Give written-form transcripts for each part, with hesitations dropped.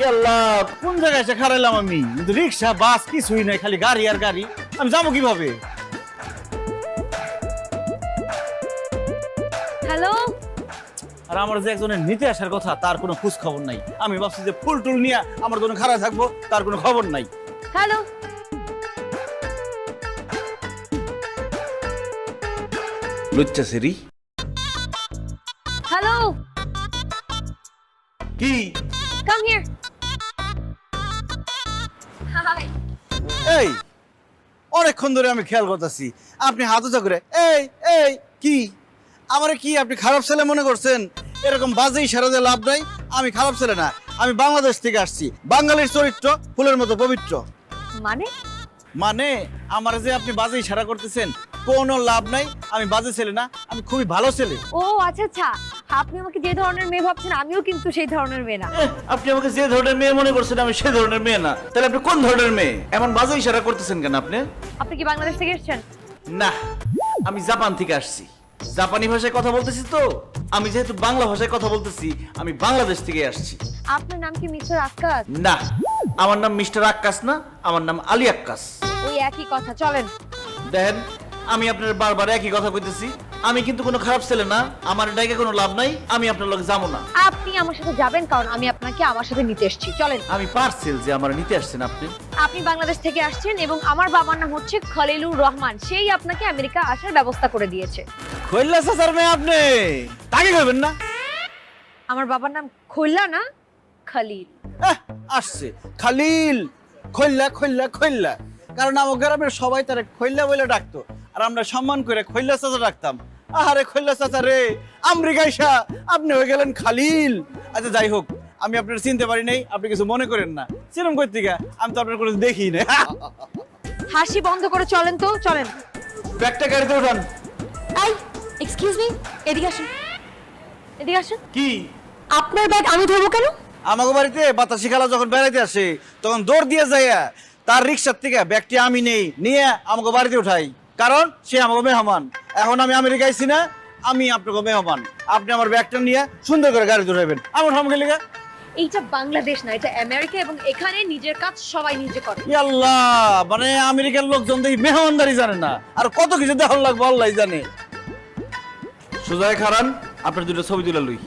আল্লাহ, কোন জায়গায় এসে খারাইলাম আমি? কিন্তু রিক্সা বাস কিছুই নাই, খালি গাড়ি আর গাড়ি। আমি যাবো কিভাবে? হ্যালো, আর আমার যে একজনের নিতে আসার কথা তার কোনো খোঁজ খবর নাই। আমি ভাবছি যে ফুল টুল নিয়ে আমার জন্য খারাপ থাকবো, তার কোনো খবর নাই। হ্যালো। লুচ্চা সেরি হ্যালো, কি? Come here. হাই। এই অনেকক্ষণ ধরে আমি খেয়াল করতেছি আপনি হাত উঁচা করে এই এই কি আমারে কি আপনি খারাপ ছেলে মনে করছেন? এরকম বাজে ইশারা দিয়ে লাভ নাই। আমি খারাপ ছেলে না, আমি বাংলাদেশ থেকে আসছি। বাঙালির চরিত্র ফুলের মতো পবিত্র। মানে? মানে আমার যে আপনি বাজে ইশারা করতেছেন কোনো লাভ নাই। আমি বাজে ছেলে না, আমি খুবই ভালো ছেলে। ও আচ্ছা আচ্ছা, আপনি আমাকে যে ধরনের মেয়ে ভাবছেন আমিও কিন্তু সেই ধরনের মেয়ে না। আপনি আমাকে যে ধরনের মেয়ে মনে করছেন আমি সেই ধরনের মেয়ে না। তাহলে আপনি কোন ধরনের মেয়ে? এমন বাজে ইশারা করতেছেন কেন আপনি? আপনি কি বাংলাদেশ থেকে এসেছেন? না, আমি জাপান থেকে আসছি। জাপানি ভাষায় কথা বলতেছি তো। আমি যেহেতু বাংলা ভাষায় কথা বলতেছি, আমি বাংলাদেশ থেকে আসছি। আপনার নাম কি মিস্টার আক্কাস? না, আমার নাম মিস্টার আক্কাস না, আমার নাম আলী আক্কাস। ওই একই কথা, চলেন। দেখেন, আমি আপনার বারবার একই কথা কইতেছি। আমি কিন্তু কোনো খারাপ ছেলে না, আমার ডাইকে কোনো লাভ নাই। আমি আপনার লগে যাবো না। আপনি আমার সাথে যাবেন কারণ আমি আপনাকে আমার সাথে নিতে এসেছি, চলেন। আমি পার্সেল যে আমার নিতে আসছেন আপনি। আপনি বাংলাদেশ থেকে আসছেন এবং আমার বাবার নাম হচ্ছে খলিলুর রহমান, সেই আপনাকে আমেরিকা আসার ব্যবস্থা করে দিয়েছে। খৈল্লা চাচার মেয়ে আপনি, তাকে কইবেন না। আমার বাবার নাম খৈল্লা না, খলিল। আসছে খালিল। খৈল্লা খৈল্লা খৈল্লা, কারণ আমার গ্রামের সবাই তারে খৈল্লা বলে ডাকতো, আর আমরা সম্মান করে খৈল্লা চাচা ডাকতাম। আহারে খৈল্লা চাচা রে, আমেরিকাইসা আপনি হয়ে গেলেন খালিল। আচ্ছা যাই হোক, আমি আপনার চিনতে পারি নাই, আপনি কিছু মনে করেন না। চিরম কর্তিকা, আমি তো আপনার কোনো দেখি না। হাসি বন্ধ করে চলেন তো, চলেন। ব্যাগটা গাড়িতে উঠান। আই, এক্সকিউজ মি, এদিকে আসুন, এদিকে আসুন। কি? আপনার ব্যাগ আমি ধরবো কেন? আমাকে বাড়িতে বাতাসি খালা যখন বেড়াইতে আসে তখন দৌড় দিয়ে যায় তার রিক্সার থেকে ব্যাগটি আমি নেই, নিয়ে আমাকে বাড়িতে উঠাই, কারণ সে আমাকে মেহমান। এখন আমি আমেরিকা আইছি না, আমি আপনাকে মেহমান। আপনি আমার ব্যাগটা নিয়ে সুন্দর করে গাড়িতে উঠাইবেন। আমার সামনে গেলে এইটা বাংলাদেশ না, এটা আমেরিকা, এবং এখানে নিজের কাজ সবাই নিজে করে। আল্লাহ, মানে আমেরিকার লোকজন দেখি মেহমানদারি জানে না, আর কত কিছু দেখার লাগবে আল্লাহ জানে। সোজায় খারান, আপনার দুটো ছবি তুলে লই।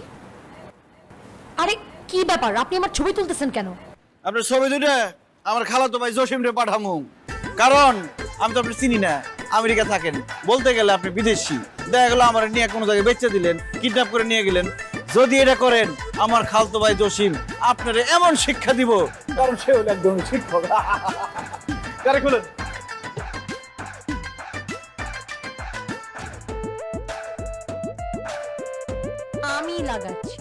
আরে কি ব্যাপার, আপনি আমার ছবি তুলতেছেন কেন? আপনার ছবি দুটো আমার খালাতো ভাই জসিম রে পাঠামু, কারণ আমি তো আপনি চিনি না, আমেরিকা থাকেন। বলতে গেলে আপনি বিদেশি। দেখা গেল আমার নিয়ে কোনো জায়গায় বেচে দিলেন, কিডন্যাপ করে নিয়ে গেলেন। যদি এটা করেন, আমার খালতো ভাই জসিম আপনার এমন শিক্ষা দিব, কারণ সে হলো একদম শিক্ষক। কারে খুলেন। আমি লাগাচ্ছি।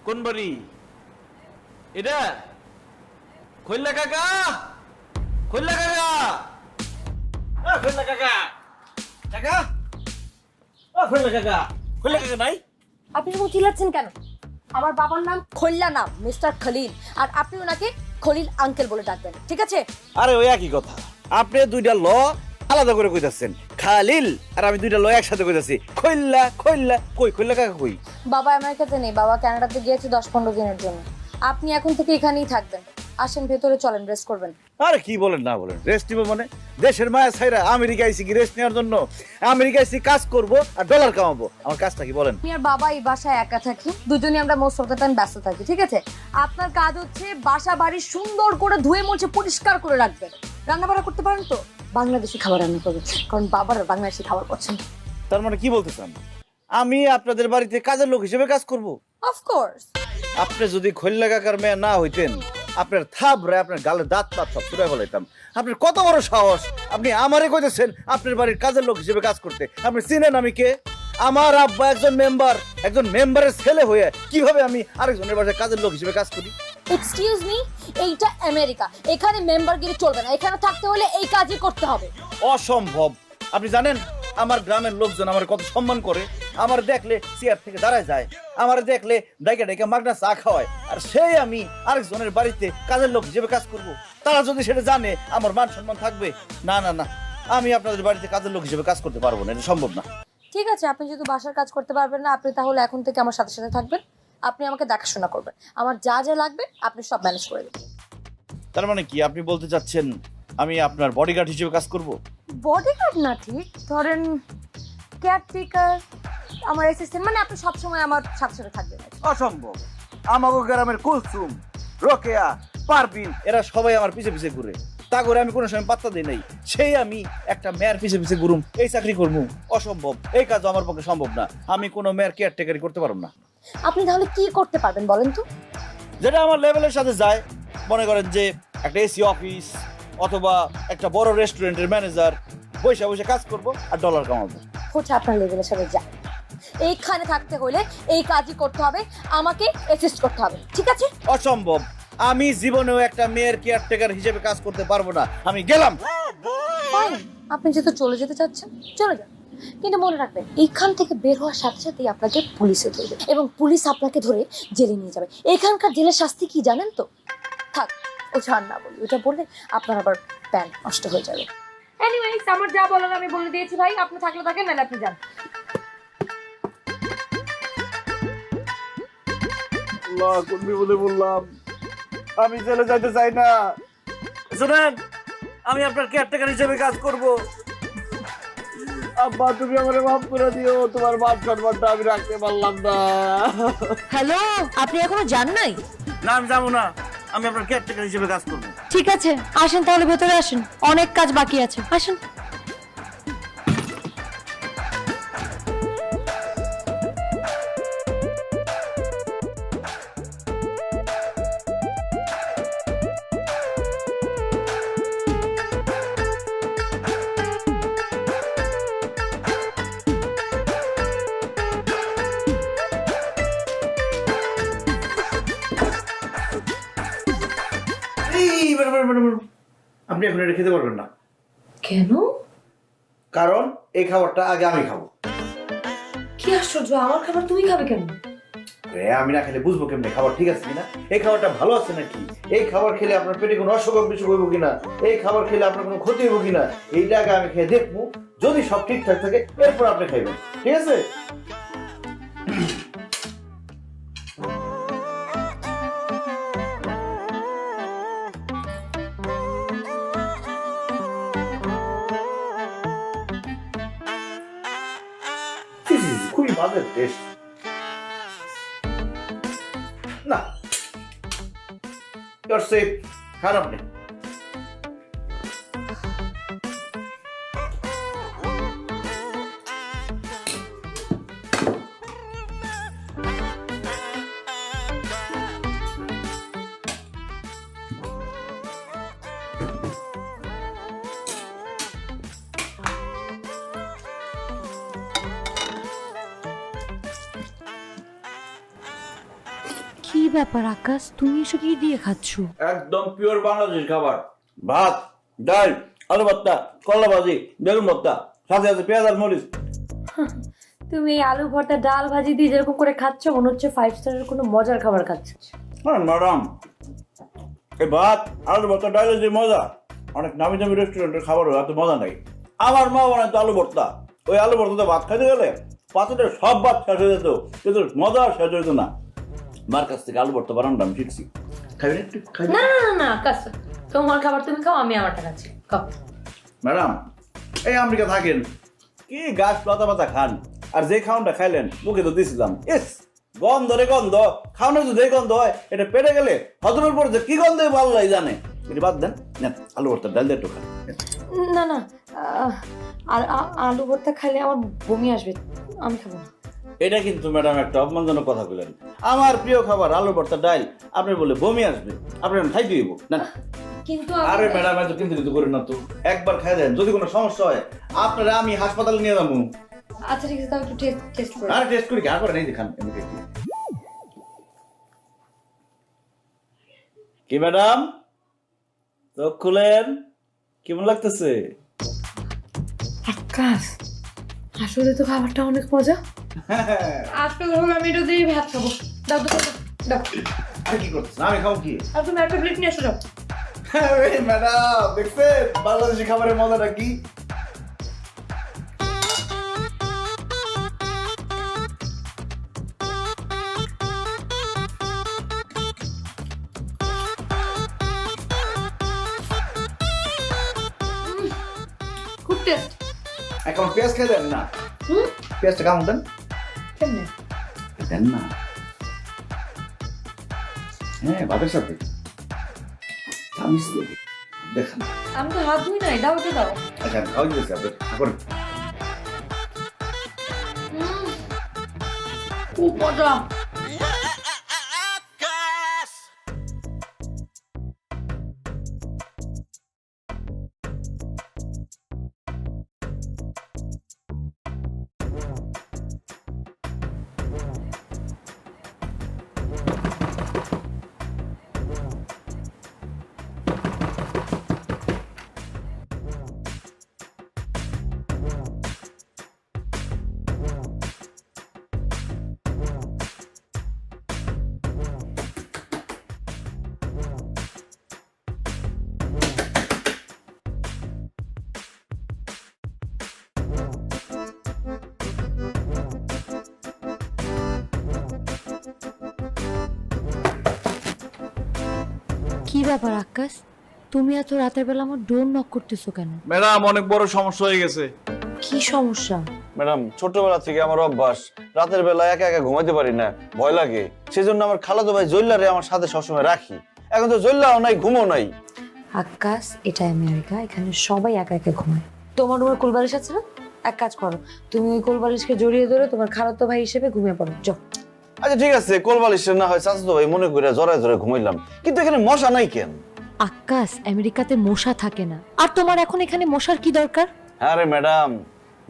কোন বাড়ি এটা? খৈল্লা কাকা, খৈল্লা কাকা, খৈল্লা কাকা, কাকা, খৈল্লা কাকা, খৈল্লা কাকা নাই? আপনি এরকম চিল্লাচ্ছেন কেন? আমার বাবার নাম খৈল্লা, নাম মিস্টার খলিল, আর আপনি ওনাকে খলিল আঙ্কেল বলে ডাকবেন, ঠিক আছে? আরে ওই একই কথা। আপনি দুইটা ল আলাদা করে কইতাছেন, খালিল, আর আমি দুইটা ল একসাথে কইতাছি খৈল্লা খৈল্লা। কই খৈল্লা কাকা কই? বাবা আমেরিকাতে নেই, বাবা কানাডাতে গিয়েছে 10-15 দিনের জন্য। আপনি এখন থেকে এখানেই থাকবেন। আসেন ভেতরে, চলেন, রেস্ট করবেন। আরে কি বলেন না বলেন, রেস্ট নিব মানে? দেশের মায়া ছাইরা আমেরিকা আইছি কি রেস্ট নেওয়ার জন্য? আমেরিকা আইছি কাজ করব আর ডলার কামাবো। আমার কাজটা কি বলেন? আমি আর বাবা এই বাসায় একা থাকি, দুজনেই আমরা মোস্ট অফ দ্য টাইম ব্যস্ত থাকি, ঠিক আছে? আপনার কাজ হচ্ছে বাসা বাড়ি সুন্দর করে ধুয়ে মুছে পরিষ্কার করে রাখবেন। রান্না বান্না করতে পারেন তো? বাংলাদেশি খাবার রান্না করবেন, কারণ বাবার বাংলাদেশি খাবার পছন্দ। তার মানে কি বলতে চান? আমি আপনাদের বাড়িতে কাজের লোক হিসেবে কাজ করব? অফকোর্স। আপনি যদি খৈল্লা কাকার মেয়ে না হইতেন, আপনার থাবরে আপনার গালে দাঁত পাত সব ছুড়ে ফেলাইতাম। আপনার কত বড় সাহস, আপনি আমারে কইতেছেন আপনার বাড়ির কাজের লোক হিসেবে কাজ করতে? আপনি চিনেন আমি কে? আমার আব্বা একজন মেম্বার, একজন মেম্বারের ছেলে হয়ে কিভাবে আমি আরেকজনের বাসায় কাজের লোক হিসেবে কাজ করি? এক্সকিউজ মি, এইটা আমেরিকা, এখানে মেম্বারগিরি চলবে না, এখানে থাকতে হলে এই কাজই করতে হবে। অসম্ভব। আপনি জানেন আমার গ্রামের লোকজন আমার কত সম্মান করে, আমার দেখলে চেয়ার থেকে দাঁড়ায় যায়, আমার দেখলে ডাইকা ডাইকা মাগনা চা খাওয়ায়, আর সেই আমি আরেকজনের বাড়িতে কাজের লোক হিসেবে কাজ করব। তারা যদি সেটা জানে আমার মান সম্মান থাকবে? না না না, আমি আপনাদের বাড়িতে কাজের লোক হিসেবে কাজ করতে পারবো না, এটা সম্ভব না। ঠিক আছে, আপনি যদি বাসার কাজ করতে পারবেন না, আপনি তাহলে এখন থেকে আমার সাথে সাথে থাকবেন, আপনি আমাকে দেখাশোনা করবেন, আমার যা যা লাগবে আপনি সব ম্যানেজ করে দেবেন। তার মানে কি আপনি বলতে চাচ্ছেন আমি আপনার বডিগার্ড হিসেবে কাজ করব? বডিগার্ড না, ঠিক ধরেন কেয়ারটেকার, আমার অ্যাসিস্ট্যান্ট, মানে আপনি সবসময় আমার সাথে সাথে থাকবেন। অসম্ভব। আমাগো গ্রামের কুলসুম, রোকেয়া, পারবিন এরা সবাই আমার পিছে পিছে ঘুরে, তা করে আমি কোনো সময় পাত্তা দিই নাই। সেই আমি একটা মেয়ের পিছে পিছে ঘুরুম, এই চাকরি করবো? অসম্ভব, এই কাজ আমার পক্ষে সম্ভব না। আমি কোনো মেয়ের কেয়ারটেকারি করতে পারবো না। আপনি তাহলে কি করতে পারবেন বলেন তো? যেটা আমার লেভেলের সাথে যায়, মনে করেন যে একটা এসি অফিস অথবা একটা বড় রেস্টুরেন্টের ম্যানেজার, বসে বসে কাজ করব আর ডলার কামাবো। হচ্ছে আপনার লেভেলের সাথে যায়, এইখানে থাকতে হলে এই কাজই করতে হবে, আমাকে অ্যাসিস্ট করতে হবে, ঠিক আছে? অসম্ভব, আমি জীবনেও একটা মেয়ের কেয়ারটেকার হিসেবে কাজ করতে পারবো না, আমি গেলাম। ফাইন, আপনি যেহেতু চলে যেতে চাচ্ছেন চলে যান, কিন্তু মনে রাখবেন এইখান থেকে বের হওয়ার সাথে সাথেই আপনাকে পুলিশে ধরবে এবং পুলিশ আপনাকে ধরে জেলে নিয়ে যাবে। এখানকার জেলের শাস্তি কি জানেন তো? থাক, ও ছাড় না বলি, ওটা বললে আপনার আবার প্যান নষ্ট হয়ে যাবে। এনিওয়েজ, আমার যা বলার আমি বলে দিয়েছি ভাই, আপনি থাকলে থাকেন, নাহলে আপনি যান। আল্লাহ, কোন বিপদে বললাম, আমি জেলে যাইতে চাই না। শুনেন, আমি আপনার কেয়ারটেকার হিসেবে কাজ করব। আব্বা, তুমি আমারে মাফ করে দিও, তোমার মান সম্মানটা আমি রাখতে পারলাম না। হ্যালো, আপনি এখনো যান নাই? না, আমি যাবো না, আমি আপনার কেয়ারটেকার হিসেবে কাজ করব। ঠিক আছে, আসেন তাহলে ভেতরে আসেন, অনেক কাজ বাকি আছে, আসেন। আপনি এখন এটা খেতে পারবেন না। কেন? কারণ এই খাবারটা আগে আমি খাবো। কি আশ্চর্য, আমার খাবার তুমি খাবে কেন? আমি না খেলে বুঝবো কেমনি খাবার ঠিক আছে কিনা, এই খাবারটা ভালো আছে নাকি, এই খাবার খেলে আপনার পেটে কোনো অসুখ বিসুখ হইব কিনা, এই খাবার খেলে আপনার কোনো ক্ষতি হইব কিনা, এইটা আগে আমি খেয়ে দেখবো। যদি সব ঠিকঠাক থাকে এরপর আপনি খাইবেন, ঠিক আছে? খুবই বাজে টেস্ট। না, ইউর সেফ, খারাপ নেই। কি ব্যাপার আকাশ, তুমি এসব কি দিয়ে খাচ্ছ? একদম পিওর বাংলাদেশি খাবার, ভাত, ডাল, আলু ভর্তা, করলা ভাজি, বেগুন ভর্তা, সাথে আছে পেঁয়াজ আর মরিচ। তুমি এই আলু ভর্তা ডাল ভাজি দিয়ে যেরকম করে খাচ্ছ, মনে হচ্ছে 5 স্টারের কোনো মজার খাবার খাচ্ছ। হ্যাঁ ম্যাডাম, এই ভাত আলু ভর্তা ডালের যে মজা, অনেক নামি দামি রেস্টুরেন্টের খাবারও এত মজা নাই। আমার মা বানাইতো আলু ভর্তা, ওই আলু ভর্তাতে ভাত খাইতে গেলে পাত্রের সব ভাত শেষ হয়ে যেত, কিন্তু মজা শেষ হইতো না। মার কাছ থেকে আলু ভর্তা বানানোটা আমি শিখছি। খাইবেন একটু? না না না আকাশ, তোমার খাবার তুমি খাও, আমি আমারটা খাচ্ছি, খাও। ম্যাডাম, এই আমেরিকা থাকেন, কি গাছ পাতা পাতা খান, আর যে খাওয়ানটা খাইলেন মুখে তো দিয়েছিলাম, ইস গন্ধ রে গন্ধ, খাওয়ানোর যদি এই গন্ধ হয় এটা পেটে গেলে হজমের পর যে কি গন্ধ ভালো লাগে জানে। এটা বাদ দেন, নেন আলু ভর্তা ডাল দিয়ে একটু খান। না না, আলু ভর্তা খাইলে আমার বমি আসবে, আমি খাবো না। এটা কিন্তু ম্যাডাম একটা অপমানজনক কথা বললেন। আমার প্রিয় খাবার আলু ভর্তা ডাল, আপনি বলে বমি আসবে, আপনি খাই দিব না। কিন্তু আরে ম্যাডাম, এত কিন্তু কিন্তু করেন না তো, একবার খাই দেন, যদি কোনো সমস্যা হয় আপনারা আমি হাসপাতালে নিয়ে যাবো। আচ্ছা ঠিক আছে, তাও একটু টেস্ট করে। আরে টেস্ট করি, আর করে নেই দেখান। কি ম্যাডাম, চোখ খুলেন, কেমন লাগতেছে? আকাশ, আসলে তো খাবারটা অনেক মজা। আসলে আমি এটা দিয়ে ভাত খাবো। দাও দাও দাও। আর কি করতেছেন? আমি খাবো কি? আর তুমি একটা প্লেট নিয়ে এসো যাও। ম্যাডাম দেখছেন বাংলাদেশি খাবারের মজাটা কি? খুব টেস্ট। এখন পেঁয়াজ খেয়ে দেন না। পেঁয়াজটা কেমন দেন? কেমনে? দেন না। হ্যাঁ, ভাতের সাথে দেখেন। আমি তো হাত ধুই নাই, দাও দাও। আচ্ছা, খাওয়া দিয়েছি আপনার। এখন খুব মজা। কি ব্যাপার আকাশ, তুমি এত রাতের বেলা আমার ডোর নক করতেছো কেন? ম্যাডাম অনেক বড় সমস্যা হয়ে গেছে। কি সমস্যা? ম্যাডাম ছোটবেলা থেকে আমার অভ্যাস, রাতের বেলা একা একা ঘুমাইতে পারি না, ভয় লাগে। সেজন্য আমার খালাতো ভাই জল্লারে আমার সাথে সবসময় রাখি। এখন তো জল্লাও নাই, ঘুমও নাই। আকাশ, এটা আমেরিকা, এখানে সবাই একা একা ঘুমায়। তোমার রুমের কোলবালিশ আছে না? এক কাজ করো, তুমি ওই কোলবালিশকে জড়িয়ে ধরে তোমার খালাতো ভাই হিসেবে ঘুমিয়ে পড়ো, যাও। আচ্ছা ঠিক আছে, কোলবালিশের না হয় চাচাতো ভাই মনে করে জড়ায় জড়ায় ঘুমাইলাম, কিন্তু এখানে মশা নাই কেন? আকাশ, আমেরিকাতে মশা থাকে না, আর তোমার এখন এখানে মশার কি দরকার? আরে ম্যাডাম,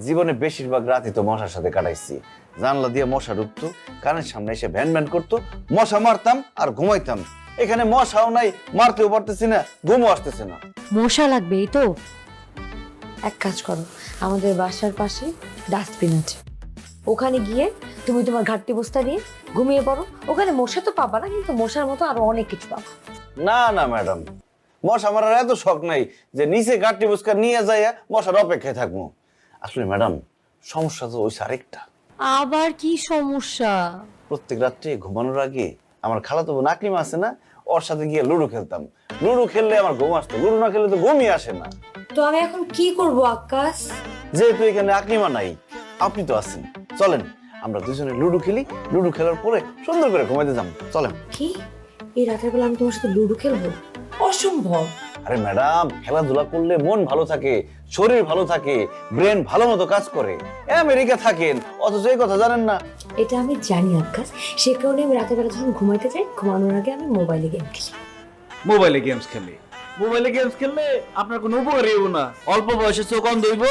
জীবনে বেশিরভাগ রাতই তো মশার সাথে কাটাইছি। জানলা দিয়ে মশা ঢুকতো, কানের সামনে এসে ভ্যান ভ্যান করতো, মশা মারতাম আর ঘুমাইতাম। এখানে মশাও নাই, মারতেও পারতেছি না, ঘুমও আসতেছে না। মশা লাগবে এই তো। এক কাজ করো, আমাদের বাসার পাশে ডাস্টবিন আছে, ওখানে গিয়ে তুমি তোমার ঘাটতি বস্তা নিয়ে ঘুমিয়ে পড়ো। ওখানে মশা তো পাবা না, কিন্তু মশার মতো আরো অনেক কিছু পাবা। না না ম্যাডাম, মশা মারার এত শখ নাই যে নিচে গাঁটটি বুসকা নিয়ে যাইয়া মশার অপেক্ষায় থাকবো। আসলে ম্যাডাম, সমস্যা তো ওই আরেকটা। আবার কি সমস্যা? প্রত্যেক রাত্রে ঘুমানোর আগে আমার খালাতো বোন আকলিমা আছে না, ওর সাথে গিয়ে লুডো খেলতাম। লুডো খেললে আমার ঘুম আসতো, লুডো না খেললে তো ঘুমই আসে না। তো আমি এখন কি করব আকাশ? যেহেতু এখানে আকলিমা নাই, আপনি তো আছেন, চলেন আমরা দুজনে লুডো খেলি। লুডো খেলার পরে সুন্দর করে ঘুমাইতে যাবো, চলেন। কি, এই রাতের বেলা আমি তোমার সাথে লুডো খেলবো? অসম্ভব। আরে ম্যাডাম, খেলাধুলা করলে মন ভালো থাকে, শরীর ভালো থাকে, ব্রেন ভালো মতো কাজ করে। আমেরিকা থাকেন অথচ এই কথা জানেন না। এটা আমি জানি আকাশ, সে কারণে আমি রাতের বেলা যখন ঘুমাইতে যাই, ঘুমানোর আগে আমি মোবাইলে গেম খেলি। মোবাইলে গেমস খেলে, মোবাইলে গেমস খেললে আপনার কোনো উপকারই হইব না। অল্প বয়সে চোখ অন্ধ হইব,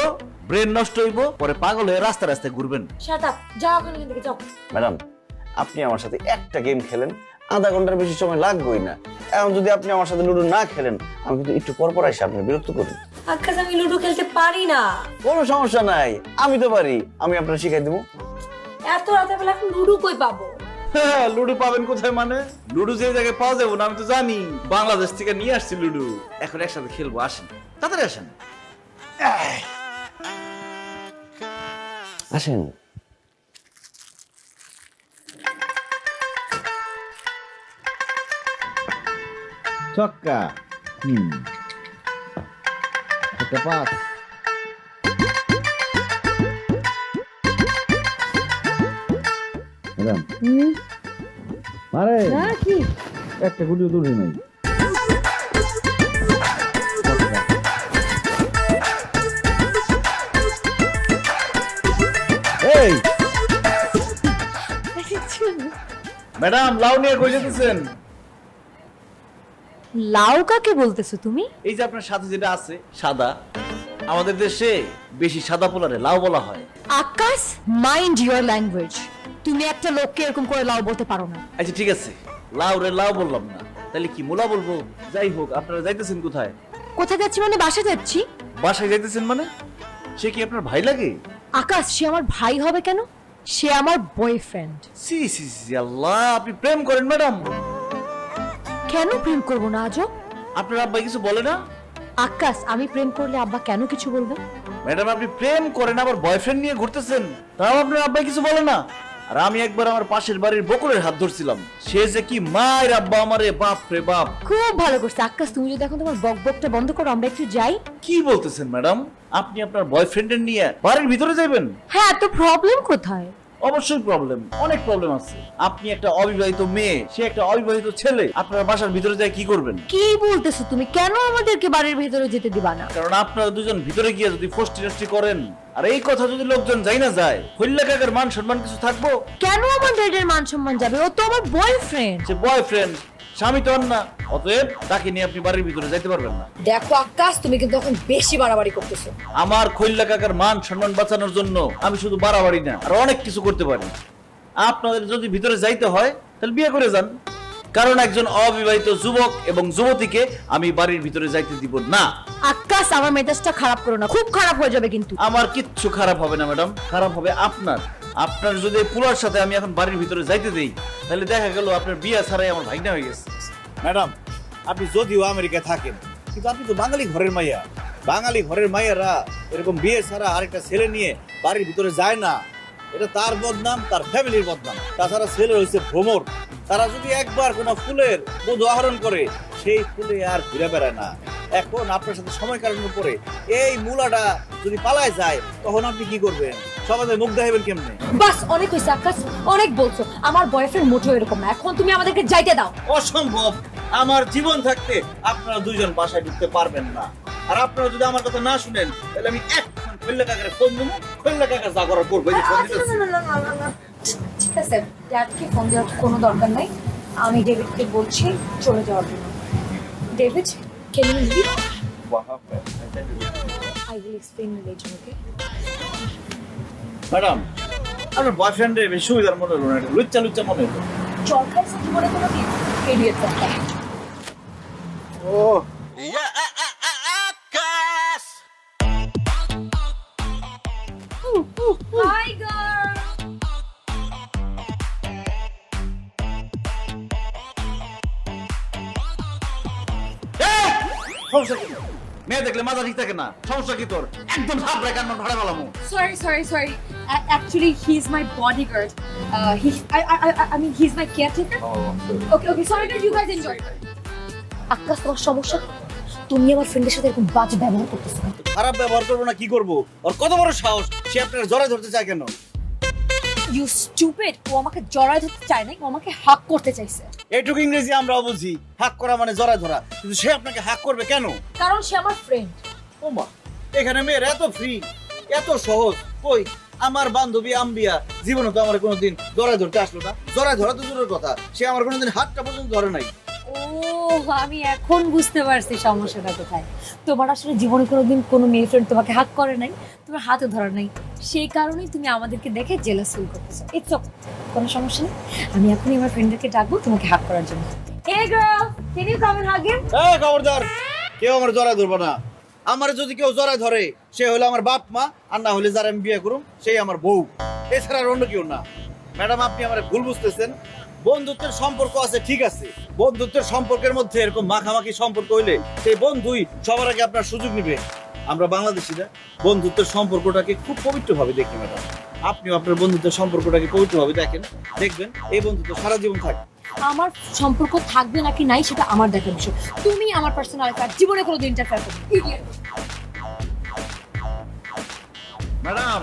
ব্রেন নষ্ট হইব, পরে পাগল হয়ে রাস্তা রাস্তায় ঘুরবেন। শাট আপ, যাও ওখান থেকে, যাও। ম্যাডাম, আপনি আমার সাথে একটা গেম খেলেন, আধা ঘন্টার বেশি সময় লাগবেই না। এখন যদি আপনি আমার সাথে লুডো না খেলেন, আমি কিন্তু একটু পর পর এসে আপনি বিরক্ত করুন। আকাশ, আমি লুডো খেলতে পারি না। কোনো সমস্যা নাই, আমি তো পারি, আমি আপনার শিখাই দেবো। এত রাতের বেলা এখন লুডো কই পাবো? হ্যাঁ, লুডো পাবেন কোথায় মানে? লুডো যে জায়গায় পাওয়া যাবে না আমি তো জানি। বাংলাদেশ থেকে নিয়ে আসছি লুডো, এখন একসাথে খেলবো, আসেন তাড়াতাড়ি আসেন। আসেন। ছক্কা, একটা পাস। ম্যাডাম, আরে না কি? একটা গুলিও দূরে নাই। এই ম্যাডাম, লাউ নিয়ে কই যেতেছেন? লাউ কাকে বলতেছো তুমি? এই যে আপনার সাথে যেটা আছে সাদা, আমাদের দেশে বেশি সাদা পোলারে লাউ বলা হয়। আকাশ, মাইন্ড ইউর ল্যাঙ্গুয়েজ। তুমি একটা লোককে এরকম করে লাউ বলতে পারো না। আচ্ছা ঠিক আছে, লাউ রে লাউ বললাম না, তাহলে কি মোলা বলবো? যাই হোক, আপনারা যাইতেছেন কোথায়? কোথায় যাচ্ছি মানে বাসা যাচ্ছি। বাসায় যাইতেছেন মানে? সে কি আপনার ভাই লাগে? আকাশ, সে আমার ভাই হবে কেন? সে আমার বয়ফ্রেন্ড। সি সি সি, আল্লাহ, আপনি প্রেম করেন ম্যাডাম? কেন প্রেম করবো না আজও? আপনার আব্বা কিছু বলে না? আকাশ, আমি প্রেম করলে আব্বা কেন কিছু বলবে? ম্যাডাম, আপনি প্রেম করেন আবার বয়ফ্রেন্ড নিয়ে ঘুরতেছেন, তাও আপনার আব্বা কিছু বলে না? আর আমি একবার আমার পাশের বাড়ির বকুলের হাত ধরছিলাম, সে যে কি মায়ের আব্বা আমারে, বাপ রে বাপ। খুব ভালো করছে আকাশ, তুমি যদি এখন তোমার বক বকটা বন্ধ করো, আমরা একটু যাই। কি বলতেছেন ম্যাডাম? আপনি আপনার বয়ফ্রেন্ডের নিয়ে বাড়ির ভিতরে যাবেন? হ্যাঁ, তো প্রবলেম কোথায়? অবশ্যই প্রবলেম, অনেক প্রবলেম আছে। আপনি একটা অবিবাহিত মেয়ে, সে একটা অবিবাহিত ছেলে, আপনার বাসার ভিতরে যায় কি করবেন? কি বলতেছো তুমি? কেন আমাদেরকে বাড়ির ভেতরে যেতে দিবা না? কারণ আপনারা দুজন ভিতরে গিয়ে যদি ফষ্টি নষ্টি করেন, আর এই কথা যদি লোকজন যাই না যায়, হইল্লা কাকার মান সম্মান কিছু থাকবো? কেন আমার ডেডের মান সম্মান যাবে? ও তো আমার বয়ফ্রেন্ড। সে বয়ফ্রেন্ড, স্বামী তো না, অতএব তাকে নিয়ে আপনি বাড়ির ভিতরে যাইতে পারবেন না। দেখো আকাশ, তুমি কিন্তু এখন বেশি বাড়াবাড়ি করতেছো। আমার খৈল্লা কাকার মান সম্মান বাঁচানোর জন্য আমি শুধু বাড়াবাড়ি না, আর অনেক কিছু করতে পারি। আপনাদের যদি ভিতরে যাইতে হয় তাহলে বিয়ে করে যান, কারণ একজন অবিবাহিত যুবক এবং যুবতীকে আমি বাড়ির ভিতরে যাইতে দিব না। আকাশ, আমার মেজাজটা খারাপ করো না, খুব খারাপ হয়ে যাবে কিন্তু। আমার কিচ্ছু খারাপ হবে না ম্যাডাম, খারাপ হবে আপনার। আপনার যদি এই পুলার সাথে আমি এখন বাড়ির ভিতরে যাইতে দেই, তাহলে দেখা গেল আপনার বিয়ে ছাড়াই আমার ভাইনা হয়ে গেছে। ম্যাডাম, আপনি যদিও আমেরিকায় থাকেন, কিন্তু আপনি তো বাঙালি ঘরের মাইয়া। বাঙালি ঘরের মাইয়ারা এরকম বিয়ে ছাড়া আরেকটা ছেলে নিয়ে বাড়ির ভিতরে যায় না। এটা তার বদনাম, তার ফ্যামিলির বদনাম। তাছাড়া ছেলে হয়েছে ভ্রমর, তারা যদি একবার কোনো ফুলের মধু আহরণ করে, সেই ফুলে আর ঘুরে বেড়ায় না। এখন আপনার সাথে সময় কাটানোর পরে এই মূলাটা যদি পালায় যায়, তখন আপনি কি করবেন? সমাজে মুখ দেখাবেন কেমনে? বাস, অনেক হয়েছে আকাশ, অনেক বলছো। আমার বয়ফ্রেন্ড মোটেও এরকম না, এখন তুমি আমাদেরকে যাইতে দাও। অসম্ভব, আমার জীবন থাকতে আপনারা দুইজন বাসায় ঢুকতে পারবেন না। আর আপনারা যদি আমার কথা না শুনেন, তাহলে আমি এখন খৈল্লা কাকারে ফোন দেবো, খৈল্লা কাকা যা করার করবো। এই যে ফোন দিতেছি। ঠিক আছে, ড্যাডকে ফোন দেওয়ার কোনো দরকার নাই। আমি ডেভিডকে বলছি চলে যাওয়ার জন্য। David, can you leave? I will explain later, okay? Madam, আপনার বয়ফ্রেন্ডের বেশি সুবিধার মনে হলো না, লুচ্চা লুচ্চা মনে হলো। জল খাইছে জীবনে কোনো দিন? ইডিয়েট একটা। ও Hi girl. সমস্যা কি? মেয়ে দেখলে মাথা ঠিক থাকে না, সমস্যা কি তোর? একদম সাপ রেখে আমার ভাড়া ফেলামু। Sorry. Actually, he's my bodyguard. I mean, he's my caretaker. Okay. Sorry, guys. You guys enjoy. আকাশ, তোমার সমস্যা? তুমি আমার ফ্রেন্ডের সাথে এরকম বাজে ব্যবহার করতেছো। খারাপ ব্যবহার করবো না কি করবো? ওর কত বড় সাহস, সে আপনার জড়ায় ধরতে চায় কেন? You stupid. ও আমাকে জড়ায় ধরতে চায় না, ও আমাকে হাক করতে চাইছে। এইটুকু ইংরেজি আমরাও বুঝি, হাক করা মানে জড়ায় ধরা, কিন্তু সে আপনাকে হাক করবে কেন? কারণ সে আমার ফ্রেন্ড। ও মা, এখানে মেয়ের এত ফ্রি, এত সহজ। কই আমার বান্ধবী আম্বিয়া জীবনে তো আমার কোনোদিন জড়ায় ধরতে আসলো না। জড়ায় ধরা তো দূরের কথা, সে আমার কোনোদিন হাতটা পর্যন্ত ধরে নাই। ও, আমি এখন বুঝতে পারছি সমস্যাটা কোথায়। তোমার আসলে জীবনে কোনোদিন কোনো মেয়ে ফ্রেন্ড তোমাকে হাক করে নাই, তোমার হাতে ধরা নাই, সেই কারণেই তুমি আমাদেরকে দেখে জেলাস ফিল করতেছো। ইটস ওকে, কোনো সমস্যা নেই। আমি এখনই আমার ফ্রেন্ডদেরকে ডাকবো তোমাকে হাক করার জন্য। Hey girl, can you come and hug him? এই খবরদার, কেউ আমার জড়ায় ধরবো না। আমার যদি কেউ জড়ায় ধরে, সে হলো আমার বাপ মা, আর না হলে যারা আমি বিয়ে করুম সেই আমার বউ, এছাড়া আর অন্য কেউ না। ম্যাডাম, আপনি আমার ভুল বুঝতেছেন। বন্ধুত্বের সম্পর্ক আছে, ঠিক আছে, বন্ধুত্বের সম্পর্কের মধ্যে এরকম মাখামাখি সম্পর্ক হইলে সেই বন্ধুই সবার আগে আপনার সুযোগ নিবে। আমরা বাংলাদেশিরা বন্ধুত্বের সম্পর্কটাকে খুব পবিত্রভাবে দেখি ম্যাডাম। আপনিও আপনার বন্ধুত্বের সম্পর্কটাকে পবিত্রভাবে দেখেন, দেখবেন এই বন্ধুত্ব সারা জীবন থাকে। আমার সম্পর্ক থাকবে নাকি নাই সেটা আমার দেখার বিষয়। তুমি আমার পার্সোনাল লাইফে জীবনে কোনোদিন ইন্টারফেয়ার করবে না। Idiot. ম্যাডাম,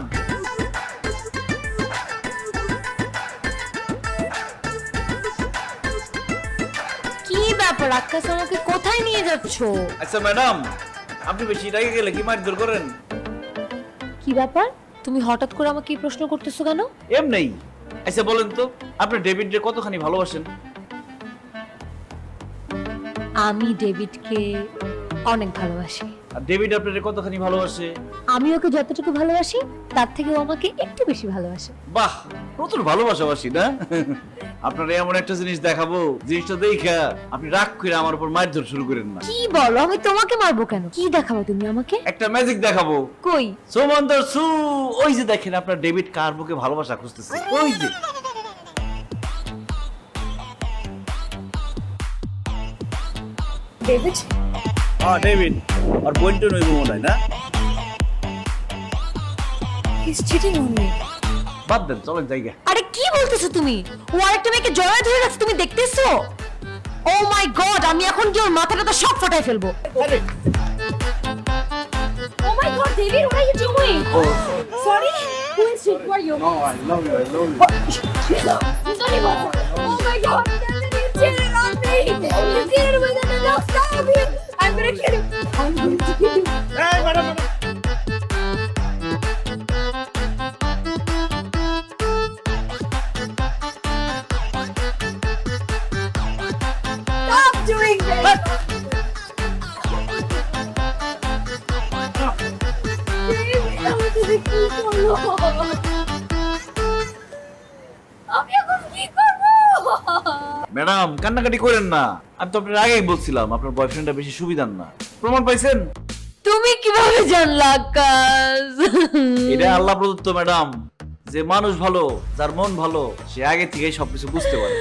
কি ব্যাপার আকাশ, আমাকে কোথায় নিয়ে যাচ্ছো? আচ্ছা ম্যাডাম, আপনি বেশি রেগে গেলে কি মারধর করেন? কি ব্যাপার, তুমি হঠাৎ করে আমাকে এই প্রশ্ন করতেছো কেন? এমনি। আচ্ছা বলেন তো, আপনি ডেভিডকে কতখানি ভালোবাসেন? আমি ডেভিডকে অনেক ভালোবাসি। আর ডেভিড আপনারে কতখানি ভালোবাসে? আমি ওকে যতটুকু ভালোবাসি তার থেকে ও আমাকে একটু বেশি ভালোবাসে। বাহ, প্রচুর ভালোবাসাবাসি না? আপনারা এমন একটা জিনিস দেখাবো, জিনিসটা দেখা আপনি রাগ করে আমার উপর মারধর শুরু করেন না। কি বলো? আমি তোমাকে মারবো কেন? কি দেখাবো তুমি আমাকে? একটা ম্যাজিক দেখাবো। কই? সোমন্দর সু, ওই যে দেখেন আপনার ডেভিড কার বুকে ভালোবাসা খুঁজতেছে, ওই যে। ডেভিড? হ্যাঁ ডেভিড, আর বইন্টন ওই মনে হয় না? He's cheating on me. বাদ দেন, চলেন জায়গা। আরে কি বলতেছো তুমি? ও আরেকটা মেয়েকে জড়ায় ধরে রাখছে, তুমি দেখতেছো? ও মাই গড, আমি এখন কি ওর মাথাটা তো সব ফাটাই ফেলবো। Oh my god, David, what are you doing? Sorry? Who is it? Who are you? No, I love you, I love you. Sorry, what? Oh my god, you cheated on me! You cheated with another dog, stop it! I'm gonna kill you! I'm going to kill you! Hey, madam, madam. Stop doing this! David, আমাকে কি করলো? আমি এখন কি করবো? Madam কান্নাকাটি করেন না, আমি তো আপনার আগেই বলছিলাম আপনার বয়ফ্রেন্ডটা বেশি সুবিধার না। প্রমাণ পাইছেন? তুমি কিভাবে জানলা আকাশ? এটা আল্লাহ প্রদত্ত ম্যাডাম, যে মানুষ ভালো, যার মন ভালো, সে আগে থেকেই সবকিছু বুঝতে পারে।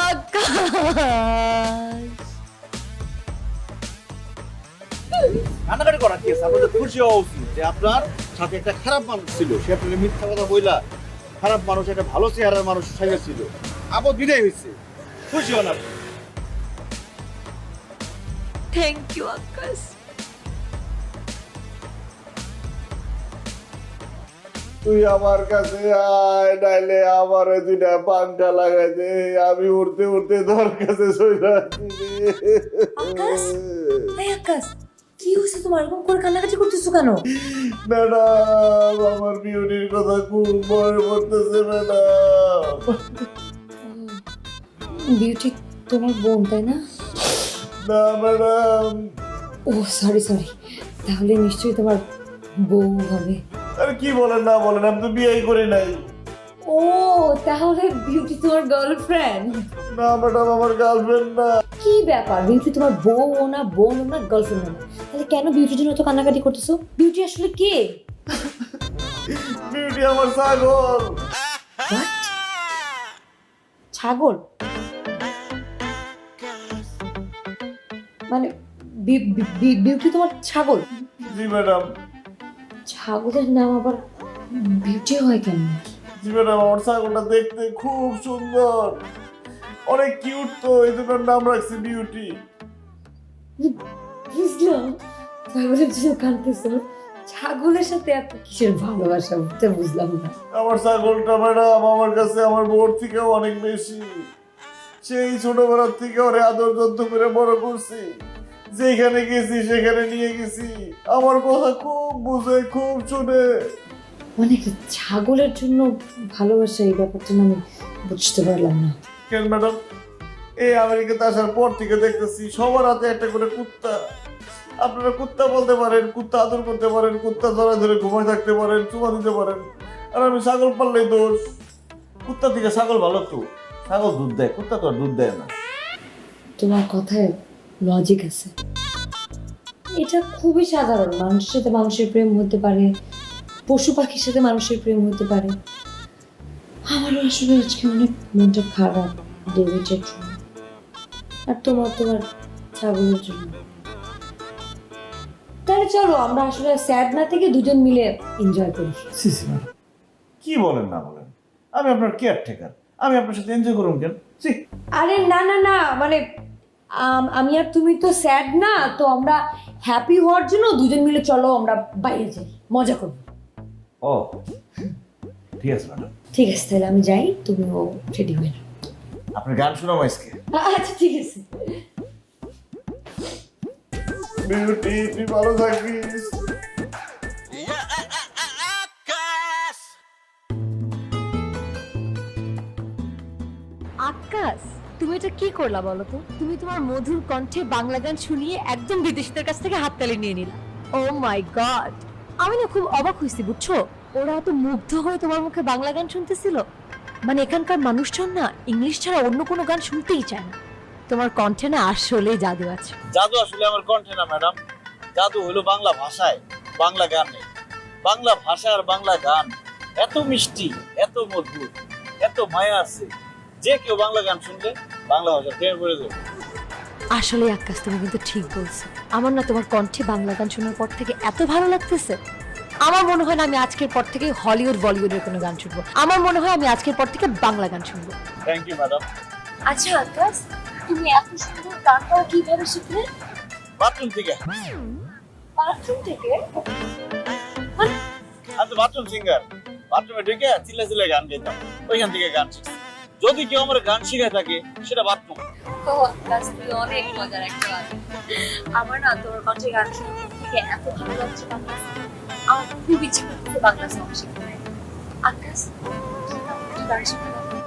আকাশ, কান্নাকাটি করা কি আছে? আপনাদের খুশি হওয়া উচিত যে আপনার সাথে একটা খারাপ মানুষ ছিল, সে আপনাকে মিথ্যা কথা বইলা খারাপ মানুষ একটা ভালো চেহারার মানুষ সাজা ছিল, আপদ বিদায় হয়েছে, খুশি হন আপনি। থ্যাংক ইউ আকাশ। তুই আমার কাছে আয়, নাইলে আমার দুইটা পাঙ্খা লাগাই দে, আমি উড়তে উড়তে তোর কাছে চলে আসছি। আকাশ, এই আকাশ, কি হয়েছে তোমার? এরকম করে কান্নাকাটি করতেছো কেন? ম্যাডাম, আমার বিউটির কথা খুব মনে পড়তেছে ম্যাডাম। বিউটি তোমার বোন, তাই না? না ম্যাডাম। ও সরি সরি, তাহলে নিশ্চয়ই তোমার বউ হবে। আরে কি বলেন না বলেন, আমি তো বিয়েই করি নাই। ও তাহলে বিউটি তোমার গার্লফ্রেন্ড? না ম্যাডাম, আমার গার্লফ্রেন্ড না। কি ব্যাপার, বিউটি তোমার বউ না, বোন না, গার্লফ্রেন্ড না? তাহলে কেন বিউটির জন্য তো কান্নাকাটি করতেছো? বিউটি আসলে কে? বিউটি আমার ছাগল। What? ছাগল? মানে বিউটি তোমার ছাগল? জি ম্যাডাম। ছাগলের নাম আবার বিউটি হয় কেন? জি ম্যাডাম, আমার ছাগলটা দেখতে খুব সুন্দর, অনেক কিউট, তো এই জন্য নাম রাখছি বিউটি। বুঝলাম, ছাগলের জন্য কাঁদতেছো। ছাগলের সাথে এত কিসের ভালোবাসা, বুঝতে বুঝলাম না। আমার ছাগলটা ম্যাডাম আমার কাছে আমার বোর থেকে অনেক বেশি। সেই ছোটবেলার থেকে ওরে আদর যত্ন করে বড় করছি, যেখানে গেছি সেখানে নিয়ে গেছি, আমার কথা খুব বুঝে, খুব শুনে। মানে ছাগলের জন্য ভালোবাসা, এই ব্যাপারটা না আমি বুঝতে পারলাম না। কেন ম্যাডাম, এই আমেরিকাতে আসার পর থেকে দেখতেছি সবার হাতে একটা করে কুত্তা। আপনারা কুত্তা বলতে পারেন, কুত্তা আদর করতে পারেন, কুত্তা ধরে ধরে ঘুমায় থাকতে পারেন, চুমা দিতে পারেন, আর আমি ছাগল পাললেই দোষ। কুত্তা থেকে ছাগল ভালো তো, ছাগল দুধ দেয়, কুত্তা তো আর দুধ দেয় না। তোমার কথায় লজিক আছে। এটা খুবই সাধারণ, মানুষের সাথে মানুষের প্রেম হতে পারে, পশু পাখির সাথে মানুষের প্রেম হতে পারে। আমারও আসলে আজকে অনেক মনটা খারাপ ডেভিডের জন্য, আর তোমার ছাগলের জন্য। তাহলে চলো আমরা আসলে স্যাড না থেকে দুজন মিলে এনজয় করি। কি বলেন না বলেন, আমি আপনার কেয়ারটেকার, আমি আপনার সাথে এনজয় করুন কেন? আরে না না না, মানে আমি আর তুমি তো স্যাড না, তো আমরা হ্যাপি হওয়ার জন্য দুজন মিলে চলো আমরা বাইরে যাই, মজা করবো। ও ঠিক আছে ম্যাডাম। ঠিক আছে, তাহলে আমি যাই, তুমিও রেডি হয়ে নাও। আপনি গান শোনাবো আজকে? আচ্ছা ঠিক আছে। বিউটি, তুই ভালো থাকিস। আকাশ, তুমি এটা কি করলা বলো তো? তুমি তোমার মধুর কণ্ঠে বাংলা গান শুনিয়ে একদম বিদেশিদের কাছ থেকে হাততালি নিয়ে নিলা। ও মাই গড, আমি না খুব অবাক হয়েছি বুঝছো। ওরা এত মুগ্ধ হয়ে তোমার মুখে বাংলা গান শুনতেছিল। মানে এখানকার মানুষজন না ইংলিশ ছাড়া অন্য কোনো গান শুনতেই চায় না। তোমার কণ্ঠে না আসলেই জাদু আছে। জাদু আসলে আমার কণ্ঠে না ম্যাডাম, জাদু হলো বাংলা ভাষায়, বাংলা গানে। বাংলা ভাষা আর বাংলা গান এত মিষ্টি, এত মধুর, এত মায়া আছে, যে কেউ বাংলা গান শুনলে বাংলা ভাষা প্রেমে পড়ে যাবে। আসলে আকাশ তুমি কিন্তু ঠিক বলছো। আমার না তোমার কণ্ঠে বাংলা গান শোনার পর থেকে এত ভালো লাগতেছে। আমার মনে হয় না আমি আজকের পর থেকে হলিউড বলিউডের কোনো গান শুনবো। আমার মনে হয় আমি আজকের পর থেকে বাংলা গান শুনবো। Thank you madam. আচ্ছা আকাশ, তুমি এত সুন্দর গান গাওয়া কিভাবে শিখলে? বাথরুম থেকে। বাথরুম থেকে? আমি তো বাথরুম সিঙ্গার। বাথরুমে ঢুকে চিল্লা চিল্লা গান গাইতাম, ওইখান থেকে গান শিখছি। যদি কেউ আমার গান শিখায় থাকে সেটা বাথরুম। ও আকাশ, তুমি অনেক মজার একটা গান। আমার না তোমার কণ্ঠে গান শুনতে থেকে এত ভালো লাগছে বাংলা। আমার খুব ইচ্ছে করতেছে বাংলা সং শিখতে। আকাশ, তুমি আমাকে গান শিখতে পারবে?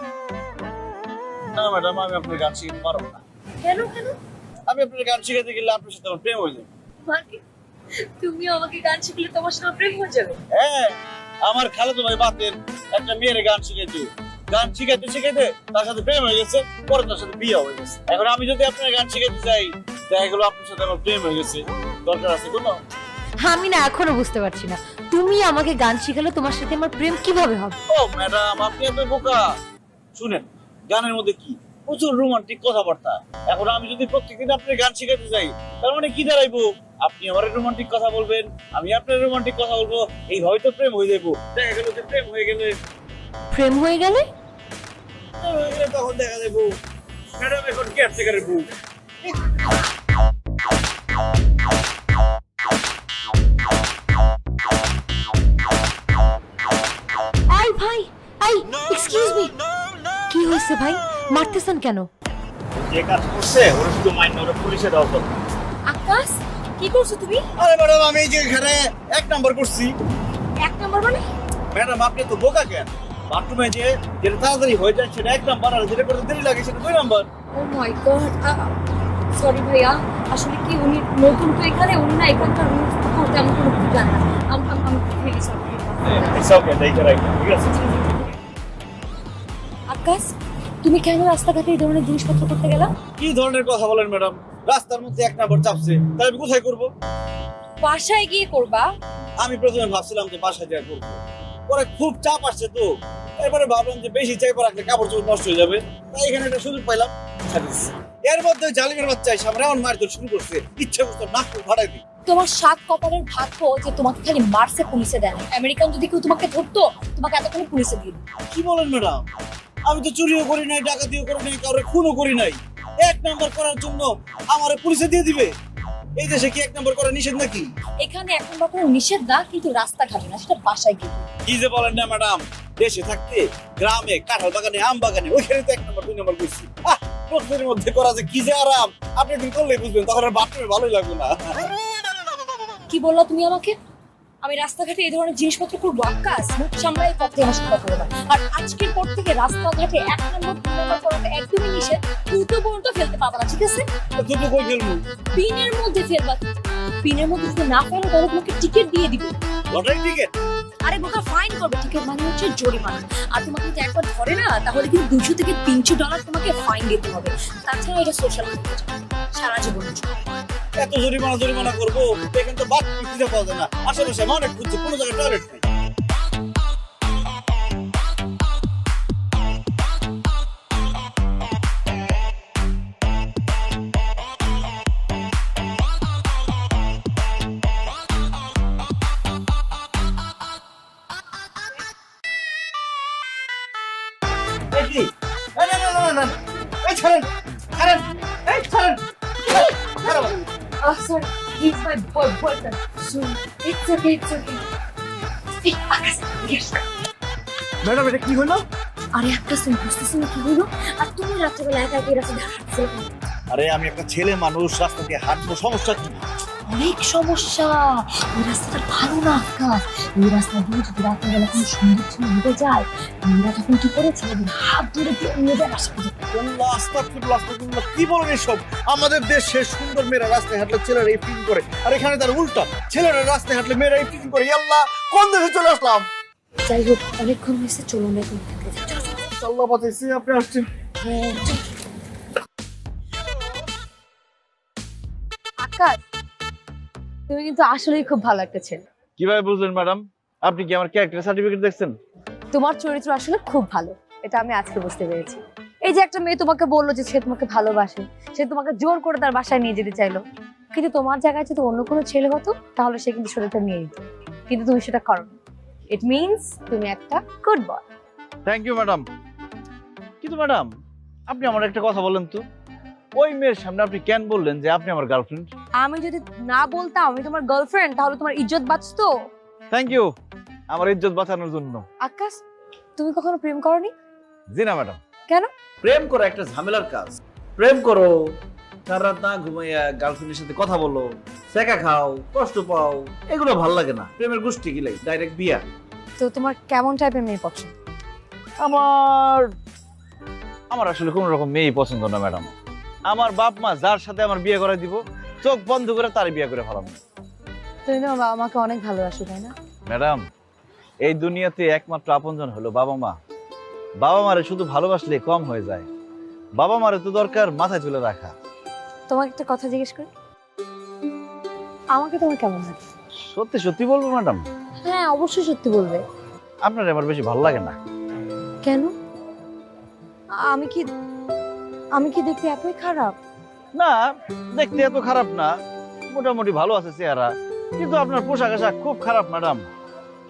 না ম্যাডাম, আমি আপনার গান শিখাতে পারবো না। কেন কেন? আমি আপনার গান শিখাতে গেলে আপনার সাথে আমার প্রেম হয়ে যাবে। মানে তুমি আমাকে গান শিখলে তোমার সাথে প্রেম হয়ে যাবে? হ্যাঁ, আমার খালাতো ভাই বাতের একটা মেয়ের গান শিখাইছে। গান শিখাইতে শিখাইতে তার সাথে প্রেম হয়ে গেছে, পরে তার সাথে বিয়ে হয়ে গেছে। এখন আমি যদি আপনার গান শিখাইতে চাই, দেখা গেলো আপনার সাথে আমার প্রেম হয়ে গেছে, দরকার আছে কোনো? আমি না এখনো বুঝতে পারছি না, তুমি আমাকে গান শিখালে তোমার সাথে আমার প্রেম কিভাবে হবে? ও ম্যাডাম, আপনি এত বোকা। শুনেন, গানের মধ্যে কি প্রচুর রোমান্টিক কথাবার্তা। এখন আমি যদি প্রত্যেকদিন আপনার গান শিখাতে চাই, তার মানে কি দাঁড়াইবো? আপনি আমার রোমান্টিক কথা বলবেন, আমি আপনার রোমান্টিক কথা বলবো, এইভাবে তো প্রেম হয়ে যাবো। দেখা গেল যে প্রেম হয়ে গেলে তখন দেখা যাবো ম্যাডাম এখন কেয়ারটেকারের বউ। এই ভাই, এই এক্সকিউজ মি, কি হয়েছে ভাই? মারতেছেন কেন? যে কাজ করছে ওরা শুধু মাইন্ড, ওরা পুলিশে দাও তো। আকাশ, কি করছো তুমি? আরে ম্যাডাম, আমি এই যে এখানে 1 নাম্বার করছি। 1 নাম্বার মানে? ম্যাডাম, আপনি তো বোকা কেন? বাথরুমে যে যেটা তাড়াতাড়ি হয়ে যায় সেটা 1 নাম্বার, আর যেটা করতে দেরি লাগে সেটা 2 নাম্বার। ও মাই গড, সরি ভাইয়া, আসলে কি উনি নতুন তো এখানে, উনি না এখানকার রুলস করতে আমি কোনো কিছু জানি না। আমি রিয়েলি সরি। ইটস ওকে, দেখে রাখবেন, ঠিক আছে? আকাশ, তুমি কেন রাস্তাঘাটে এই ধরনের জিনিসপত্র করতে গেলা? কি ধরনের কথা বলেন ম্যাডাম? রাস্তার মধ্যে 1 নাম্বার চাপছে, তাহলে আমি কোথায় করব? বাসায় গিয়ে করবা? আমি প্রথমে ভাবছিলাম যে বাসায় যা করবো, পরে খুব চাপ আসছে তো, এবারে ভাবলাম যে বেশি চাপ রাখলে কাপড় চোপড় নষ্ট হয়ে যাবে, তাই এখানে একটা সুযোগ পাইলাম। এর মধ্যে জালিমের বাচ্চা এসে আমার এমন মারধর শুরু করছে, ইচ্ছে করতো নাক ফাটাই দিই। তোমার 7 কপালের ভাগ্য যে তোমাকে খালি মার্সে পুলিশে দেয়। আমেরিকান যদি কেউ তোমাকে ধরতো, তোমাকে এতক্ষণ পুলিশে দিয়ে দিত। কি বলেন ম্যাডাম? আমি তো চুরিও করি নাই, ডাকাতিও করি নাই, কাউরে খুনও করি নাই। 1 নাম্বার করার জন্য আমারে পুলিশে দিয়ে দিবে? এই দেশে কি 1 নাম্বার করা নিষেধ নাকি? এখানে 1 নাম্বার কোনো নিষেধ না, কিন্তু রাস্তাঘাটে না, সেটা বাসায় গিয়ে। কি যে বলেন না ম্যাডাম, দেশে থাকতে গ্রামে কাঁঠাল বাগানে, আম বাগানে, ওইখানে তো 1 নাম্বার 2 নাম্বার করছি। প্রকৃতির মধ্যে করা যে কি যে আরাম, আপনি একদিন করলেই বুঝবেন, তখন আর বাথরুমে ভালোই লাগবে না। কি বললা তুমি আমাকে? আমি রাস্তাঘাটে এই ধরনের জিনিসপত্র করবো? আকাশ, মুখ সামলাই পথে আমার সাথে কথা বলবা। আর আজকের পর থেকে রাস্তাঘাটে 1 নাম্বার 2 নাম্বার করাটা একদমই নিষেধ। দুটো পর্যন্ত ফেলতে পারবা না, ঠিক আছে? দুটো কই ফেলবো? পিনের মধ্যে ফেলবা। পিনের মধ্যে যদি না ফেলো তাহলে তোমাকে টিকিট দিয়ে দিবে। Lottery ticket? আরে বোকা, ফাইন করবে। টিকিট মানে হচ্ছে জরিমানা। আর তোমাকে যদি একবার ধরে না, তাহলে কিন্তু $200 থেকে $300 তোমাকে ফাইন দিতে হবে। তাছাড়া এটা সোশ্যাল মিডিয়া সারা জীবনের জন্য। এত জরিমানা করবো, এখানে তো বাথরুম খুঁজে পাওয়া যায় না। আশেপাশে আমি অনেক খুঁজছি, কোনো জায়গায় টয়লেট নেই। Sorry, he's my boyfriend. So it's okay. Hey, Akash, yes. Madam, এটা কি হলো? আরে আকাশ, তুমি বুঝতেছো না কি হলো? আর তুমি রাত্রেবেলা একা একা রাস্তা দিয়ে হাঁটছিলে কেন? আরে আমি একটা ছেলে মানুষ, রাস্তা দিয়ে হাঁটবো, সমস্যা কি? অনেক সমস্যা। এই রাস্তাটা ভালো না আকাশ। এই রাস্তা দিয়ে যদি রাতের বেলা কোনো সুন্দর ছেলে হেঁটে যায়, আমরা তখন কি করে ছেলেদের হাত ধরে দিয়ে নিয়ে যায় বাসা পর্যন্ত। আল্লাহ, আস্তাগফিরুল্লাহ, আস্তাগফিরুল্লাহ। কি বলেন এসব? আমাদের দেশে সুন্দর মেয়েরা রাস্তায় হাঁটলে ছেলেরা ইফটিং করে, আর এখানে তার উল্টা, ছেলেরা রাস্তায় হাঁটলে মেয়েরা ইফটিং করে। আল্লাহ, কোন দেশে চলে আসলাম? যাই হোক, অনেকক্ষণ হয়েছে, চলো না এখন থেকে যাই। আল্লাহ বাঁচাইছে, আপনি আসছেন। আকাশ, তুমি কিন্তু আসলেই খুব ভালো একটা ছেলে। কিভাবে বুঝলেন ম্যাডাম? আপনি কি আমার ক্যারেক্টার সার্টিফিকেট দেখছেন? তোমার চরিত্র আসলে খুব ভালো, এটা আমি আজকে বুঝতে পেরেছি। এই যে একটা মেয়ে তোমাকে বললো যে সে তোমাকে ভালোবাসে, সে তোমাকে জোর করে তার বাসায় নিয়ে যেতে চাইলো, কিন্তু তোমার জায়গায় যদি অন্য কোনো ছেলে হতো তাহলে সে কিন্তু শরীরটা নিয়ে নিত, কিন্তু তুমি সেটা করো। ইট মিনস তুমি একটা good boy. Thank you madam. কিন্তু ম্যাডাম, আপনি আমার একটা কথা বলেন তো, ওই মেয়ের সামনে আপনি কেন বললেন যে আপনি আমার গার্লফ্রেন্ড? আমি যদি না বলতাম আমি তোমার গার্লফ্রেন্ড, তাহলে তোমার ইজ্জত বাঁচতো। থ্যাংক ইউ আমার ইজ্জত বাঁচানোর জন্য। আকাশ, তুমি কখনো প্রেম করনি? জি না ম্যাডাম। কেন? প্রেম করা একটা ঝামেলার কাজ। প্রেম করো, সারা রাত না ঘুমাইয়া গার্লফ্রেন্ডের সাথে কথা বলো, সেকা খাও, কষ্ট পাও, এগুলো ভাল লাগে না। প্রেমের গোষ্ঠী গিলাই ডাইরেক্ট বিয়া। তো তোমার কেমন টাইপের মেয়ে পছন্দ? আমার আসলে কোন রকম মেয়েই পছন্দ না ম্যাডাম। আমার বাপ মা যার সাথে আমার বিয়ে করে দিব, চোখ বন্ধ করে তার বিয়ে করে ফেলাম। তুমি তো বাবা মাকে অনেক ভালোবাসো, তাই না? ম্যাডাম, এই দুনিয়াতে একমাত্র আপনজন হলো বাবা মা। বাবা মারে শুধু ভালোবাসলে কম হয়ে যায়, বাবা মারে তো দরকার মাথায় তুলে রাখা। তোমাকে একটা কথা জিজ্ঞেস করি, আমাকে তোমার কেমন লাগে? সত্যি সত্যি বলবো ম্যাডাম? হ্যাঁ, অবশ্যই সত্যি বলবে। আপনার আমার বেশি ভালো লাগে না। কেন? আমি কি দেখতে এতই খারাপ? না, দেখতে এত খারাপ না, মোটামুটি ভালো আছে চেহারা, কিন্তু আপনার পোশাক আশাক খুব খারাপ ম্যাডাম।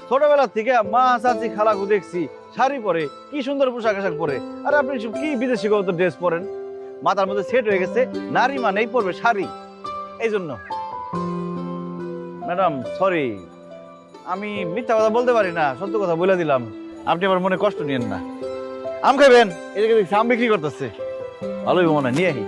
ছোটবেলা থেকে মা চাচি খালাকে দেখছি শাড়ি পরে, কি সুন্দর পোশাক আশাক পরে, আর আপনি সব কি বিদেশি কত ড্রেস পরেন। মাথার মধ্যে সেট হয়ে গেছে নারী মানেই পরবে শাড়ি। এই জন্য ম্যাডাম সরি, আমি মিথ্যা কথা বলতে পারি না, সত্য কথা বলে দিলাম। আপনি আমার মনে কষ্ট নিয়েন না। আম খাবেন? এদিকে দেখছি আম বিক্রি করতেছে, ভালোই মনে হয়, নিয়ে আহি।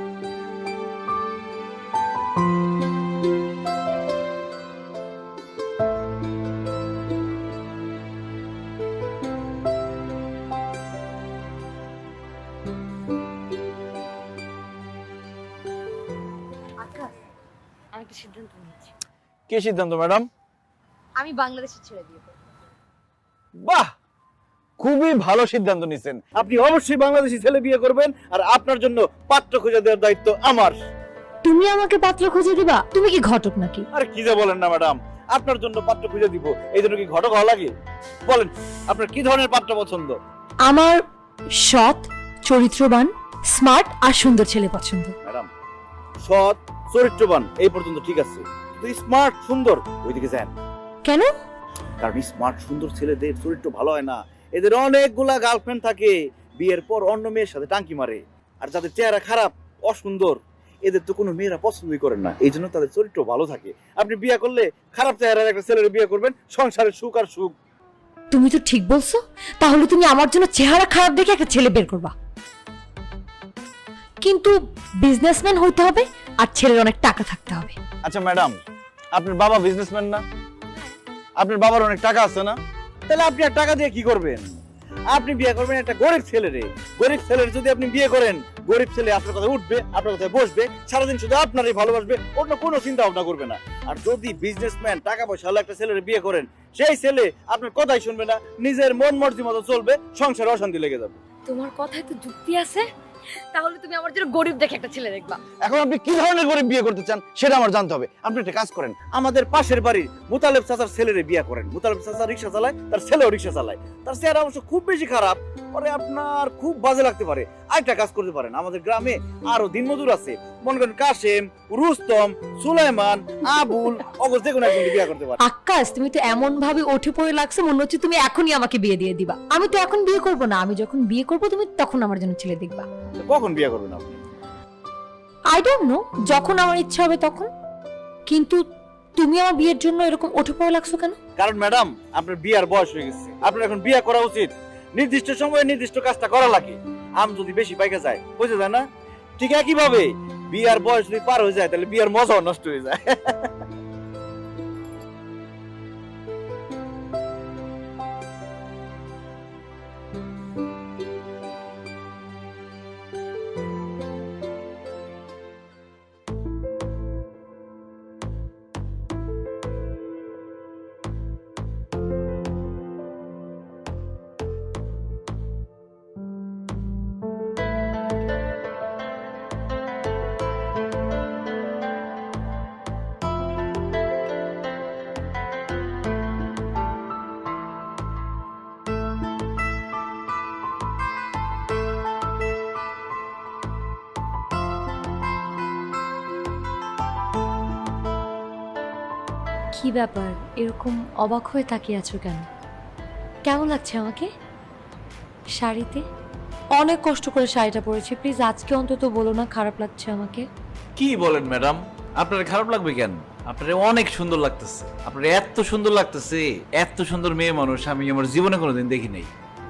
আকাশ, আমি একটা সিদ্ধান্ত নিয়েছি। কি সিদ্ধান্ত ম্যাডাম? আমি বাংলাদেশের ছেড়ে দিয়ে দেবো। বাহ, খুবই ভালো সিদ্ধান্ত নিছেন। আপনি অবশ্যই বাংলাদেশি ছেলে বিয়ে করবেন, আর আপনার জন্য পাত্র খুঁজে দেওয়ার দায়িত্ব আমার। তুমি আমাকে পাত্র খুঁজে দিবা? তুমি কি ঘটক নাকি? আরে কি যে বলেন না ম্যাডাম, আপনার জন্য পাত্র খুঁজে দিব, এই জন্য কি ঘটক হওয়া লাগে? বলেন আপনার কি ধরনের পাত্র পছন্দ? আমার সৎ, চরিত্রবান, স্মার্ট আর সুন্দর ছেলে পছন্দ। ম্যাডাম, সৎ চরিত্রবান এই পর্যন্ত ঠিক আছে, কিন্তু স্মার্ট সুন্দর ওইদিকে যান। কেন? কারণ স্মার্ট সুন্দর ছেলেদের চরিত্র ভালো হয় না, এদের অনেকগুলা গার্লফ্রেন্ড থাকে, বিয়ের পর অন্য মেয়ের সাথে টাঙ্কি মারে। আর যাদের চেহারা খারাপ, অসুন্দর, এদের তো কোনো মেয়েরা পছন্দই করেন না, এই জন্য তাদের চরিত্র ভালো থাকে। আপনি বিয়ে করলে খারাপ চেহারার একটা ছেলের বিয়ে করবেন, সংসারের সুখ আর সুখ। তুমি তো ঠিক বলছো, তাহলে তুমি আমার জন্য চেহারা খারাপ দেখে একটা ছেলে বের করবা, কিন্তু বিজনেসম্যান হইতে হবে আর ছেলের অনেক টাকা থাকতে হবে। আচ্ছা ম্যাডাম, আপনার বাবা বিজনেসম্যান না? আপনার বাবার অনেক টাকা আছে না? তাহলে আপনি আর টাকা দিয়ে কি করবেন? আপনি বিয়ে করবেন একটা গরিব ছেলেরে। গরিব ছেলের যদি আপনি বিয়ে করেন, গরিব ছেলে আপনার কথা উঠবে, আপনার কথায় বসবে, সারাদিন শুধু আপনারই ভালোবাসবে, অন্য কোনো চিন্তা ভাবনা করবে না। আর যদি বিজনেসম্যান টাকা পয়সা হলো একটা ছেলের বিয়ে করেন, সেই ছেলে আপনার কথাই শুনবে না, নিজের মন মর্জি মতো চলবে, সংসারে অশান্তি লেগে যাবে। তোমার কথায় তো যুক্তি আছে, তাহলে তুমি আমার জন্য গরিব দেখে একটা ছেলে দেখবা। এখন আপনি কি ধরনের গরিব বিয়ে করতে চান সেটা আমার জানতে হবে। আপনি একটা কাজ করেন, আমাদের পাশের বাড়ির মুতালেব চাচার ছেলেরে বিয়ে করেন। মুতালেব চাচা রিক্সা চালায়, তার ছেলেও রিক্সা চালায়, তার চেহারা অবশ্য খুব বেশি খারাপ, পরে আপনার খুব বাজে লাগতে পারে। আরেকটা কাজ করতে পারেন, আমাদের গ্রামে আরো দিনমজুর আছে, মনে করেন কাশেম, রুস্তম, সুলাইমান, আবুল, অগর যে কোনো একজনকে বিয়ে করতে পারেন। আকাশ, তুমি তো এমন ভাবে উঠে পড়ে লাগছে, মনে হচ্ছে তুমি এখনই আমাকে বিয়ে দিয়ে দিবা। আমি তো এখন বিয়ে করব না, আমি যখন বিয়ে করব তুমি তখন আমার জন্য ছেলে দেখবা। কখন বিয়ে করবেন আপনি? আই ডোন্ট নো, যখন আমার ইচ্ছা হবে তখন। কিন্তু তুমি আমার বিয়ের জন্য এরকম উঠে পড়ে লাগছো কেন? কারণ ম্যাডাম, আপনার বিয়ার বয়স হয়ে গেছে, আপনার এখন বিয়ে করা উচিত। নির্দিষ্ট সময়ে নির্দিষ্ট কাজটা করা লাগে। আম যদি বেশি পাইকা যায়, বুঝে যায় না? ঠিক একইভাবে বিয়ার বয়স যদি পার হয়ে যায়, তাহলে বিয়ার মজাও নষ্ট হয়ে যায়। কি ব্যাপার, এরকম অবাক হয়ে তাকিয়ে আছো কেন? কেমন লাগছে আমাকে শাড়িতে? অনেক কষ্ট করে শাড়িটা পরেছি, প্লিজ আজকে অন্তত বলো না খারাপ লাগছে আমাকে। কি বলেন ম্যাডাম, আপনার খারাপ লাগবে কেন? আপনার অনেক সুন্দর লাগতেছে, আপনার এত সুন্দর লাগতেছে, এত সুন্দর মেয়ে মানুষ আমি আমার জীবনে কোনোদিন দেখি নাই।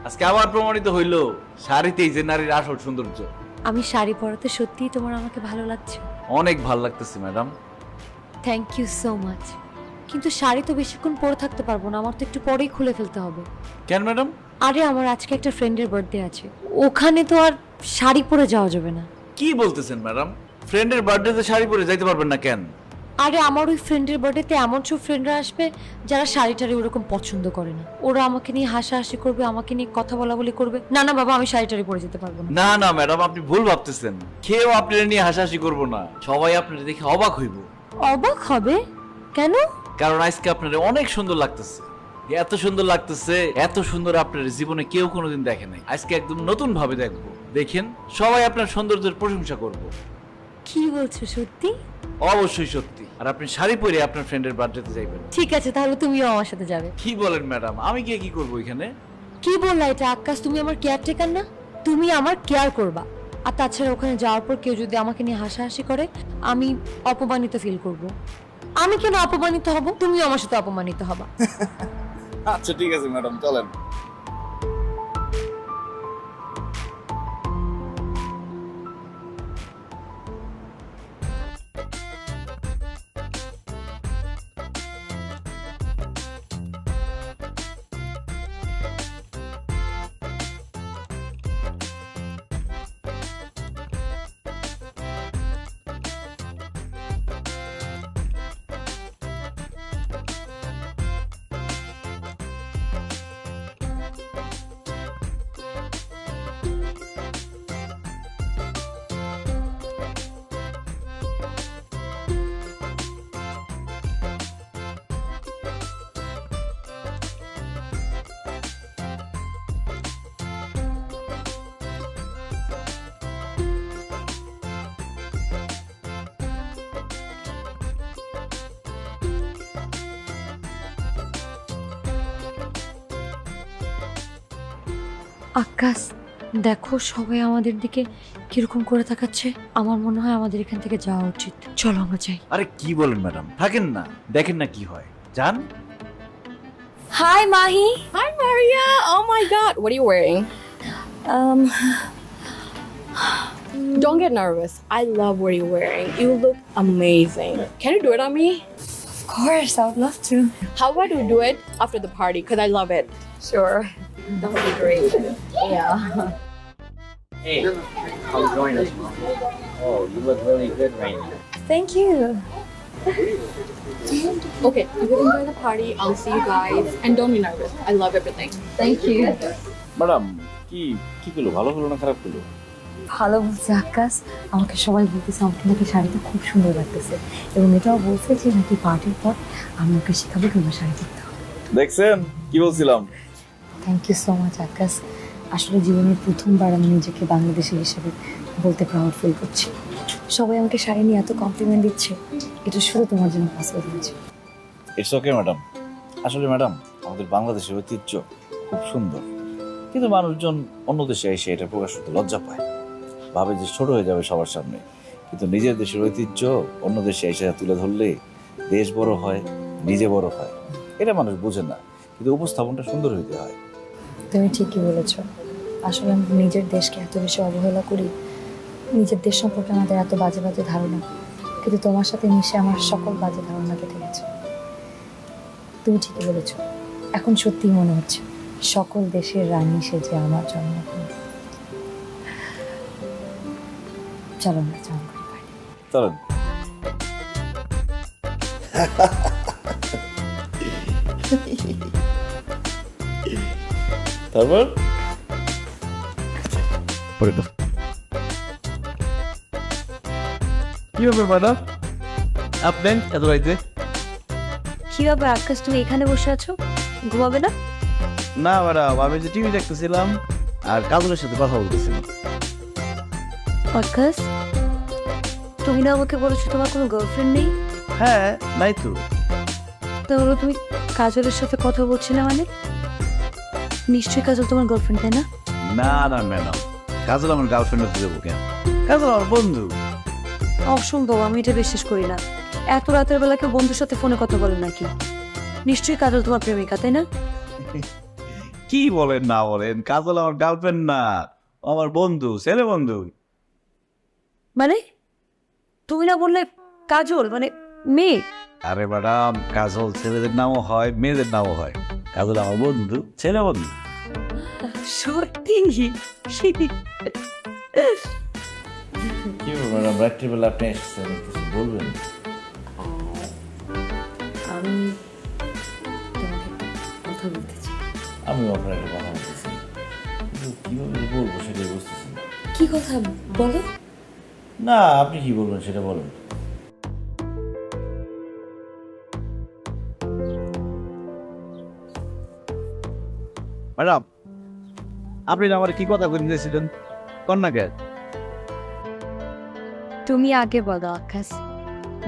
আজকে আবার প্রমাণিত হইল শাড়িতেই যে নারীর আসল সৌন্দর্য। আমি শাড়ি পরাতে সত্যিই তোমার আমাকে ভালো লাগছে? অনেক ভালো লাগতেছে madam. Thank you so much. কিন্তু শাড়ি তো বেশিক্ষণ পরে থাকতে পারবো না, আমার তো একটু পরেই খুলে ফেলতে হবে। কেন ম্যাডাম? আরে আমার আজকে একটা ফ্রেন্ডের বার্থডে আছে, ওখানে তো আর শাড়ি পরে যাওয়া যাবে না। কি বলতেছেন ম্যাডাম? ফ্রেন্ডের বার্থডেতে শাড়ি পরে যাইতে পারবেন না কেন? আরে আমার ওই ফ্রেন্ডের বার্থডেতে এমন সব ফ্রেন্ডরা আসবে যারা শাড়ি টাড়ি ওরকম পছন্দ করে না। ওরা আমাকে নিয়ে হাসাহাসি করবে, আমাকে নিয়ে কথা বলাবলি করবে। না না বাবা, আমি শাড়ি টাড়ি পরে যেতে পারবো না। না না ম্যাডাম, আপনি ভুল ভাবতেছেন। কেউ আপনার নিয়ে হাসাহাসি করবো না, সবাই আপনার দেখে অবাক হইব। অবাক হবে কেন? কারণ আজকে আপনার অনেক সুন্দর লাগতেছে, এত সুন্দর লাগতেছে, এত সুন্দর আপনার জীবনে কেউ কোনোদিন দেখে নাই। আজকে একদম নতুন ভাবে দেখবো, দেখেন সবাই আপনার সৌন্দর্যের প্রশংসা করব। কি বলছো সত্যি? অবশ্যই সত্যি। আর আপনি শাড়ি পরে আপনার ফ্রেন্ডের বার্থডেতে যাইবেন। ঠিক আছে, তাহলে তুমিও আমার সাথে যাবে। কি বলেন ম্যাডাম, আমি গিয়ে কি করবো এখানে? কি বললা এটা আকাশ? তুমি আমার কেয়ারটেকার না? তুমি আমার কেয়ার করবা। আর তাছাড়া ওখানে যাওয়ার পর কেউ যদি আমাকে নিয়ে হাসাহাসি করে, আমি অপমানিত ফিল করব। আমি কেন অপমানিত হব? তুমিও আমার সাথে অপমানিত হবা। আচ্ছা ঠিক আছে ম্যাডাম, চলেন। আকাশ দেখো, সবাই আমাদের দিকে কিরকম করে তাকাচ্ছে। আমার মনে হয় আমাদের এখান থেকে যাওয়া উচিত। চলো আমরা যাই। আরে কি বলেন ম্যাডাম, থাকেন না, দেখেন না কি হয়। যান। Hi Mahi. Hi, Maria. Oh my God. What are you wearing? Don't get nervous. I love what you're wearing. You look amazing. Can you do it on me? Of course, I would love to. How about you do it after the party? Because I love it. Sure. That would be great. Yeah. Hey, how's going as well? Oh, you look really good right now. Thank you. Okay, you can enjoy the party. I'll see you guys. And don't be nervous. I love everything. Thank you. Madam কি কি করলো, ভালো হলো না খারাপ হলো? ভালো বলছে আকাশ। আমাকে সবাই বলতেছে আমাকে নাকি শাড়িটা খুব সুন্দর লাগতেছে, এবং এটাও বলছে যে নাকি পার্টির পর আমি ওকে শেখাবো কিংবা শাড়ি পরতে হবে। দেখছেন কি বলছিলাম? থ্যাংক ইউ সো মাচ আকাশ। আসলে জীবনের প্রথমবার আমি নিজেকে বাংলাদেশি হিসেবে বলতে প্রাউড ফিল করছি। সবাই আমাকে শাড়ি নিয়ে এত কমপ্লিমেন্ট দিচ্ছে, এটা শুধু তোমার জন্য পসিবল হয়েছে। It's okay madam. আসলে ম্যাডাম, আমাদের বাংলাদেশের ঐতিহ্য খুব সুন্দর, কিন্তু মানুষজন অন্য দেশে এসে এটা প্রকাশ করতে লজ্জা পায়, ভাবে যে ছোট হয়ে যাবে সবার সামনে। কিন্তু নিজের দেশের ঐতিহ্য অন্য দেশে এসে তুলে ধরলে দেশ বড় হয়, নিজে বড় হয়। এটা মানুষ বোঝে না, কিন্তু উপস্থাপনটা সুন্দর হইতে হয়। তুমি ঠিকই বলেছ। আসলে আমরা নিজের দেশকে এত বেশি অবহেলা করি, নিজের দেশ সম্পর্কে আমাদের এত বাজে বাজে ধারণা, কিন্তু তোমার সাথে মিশে আমার সকল বাজে ধারণা কেটে গেছে। তুমি ঠিকই বলেছ। এখন সত্যিই মনে হচ্ছে সকল দেশের রানী সেজে আমার জন্মভূমি। চলো আমরা চান করি বাড়ি। চলেন। তারপর কি হবে ম্যাডাম, আপনি এত রাইতে? কি ব্যাপার আকাশ, তুমি এখানে বসে আছো, ঘুমাবে না? না ম্যাডাম, আমি যে টিভি দেখতেছিলাম আর কাজলের সাথে কথা বলতেছিলাম। আকাশ, তুমি না আমাকে বলেছো তোমার কোনো গার্লফ্রেন্ড নেই? হ্যাঁ, নাই তো। তাহলে তুমি কাজলের সাথে কথা বলছিলে মানে? নিশ্চয়ই কাজল তোমার গার্লফ্রেন্ড, তাই না? না না ম্যাডাম, কাজল আমার গার্লফ্রেন্ড হতে দেবো কেন? কাজল আমার বন্ধু। অসম্ভব, আমি এটা বিশ্বাস করি না। এত রাতের বেলা কেউ বন্ধুর সাথে ফোনে কথা বলে নাকি? নিশ্চয়ই কাজল তোমার প্রেমিকা, তাই না? কি বলেন না বলেন, কাজল আমার গার্লফ্রেন্ড না, আমার বন্ধু, ছেলে বন্ধু। মানে তুমি না বললে কাজল মানে মেয়ে? আরে ম্যাডাম, কাজল ছেলেদের নামও হয়, মেয়েদের নামও হয়। কাজল আমার বন্ধু, ছেলে বন্ধু। সত্যি? কি ম্যাডাম, রাত্রিবেলা আপনি এসেছেন, কিছু বলবেন? আমি তোমাকে কথা বলতে চাই। আমি আপনার একটা কথা বলতেছি, কিন্তু কিভাবে যে বলবো সেটাই বুঝতেছি না। কি কথা বলো? না, আপনি কি বলবেন সেটা বলেন। ম্যাডাম, আপনি না আমার কি কথা বলে দিয়েছিলেন কন্যাকে? তুমি আগে বলো আকাশ।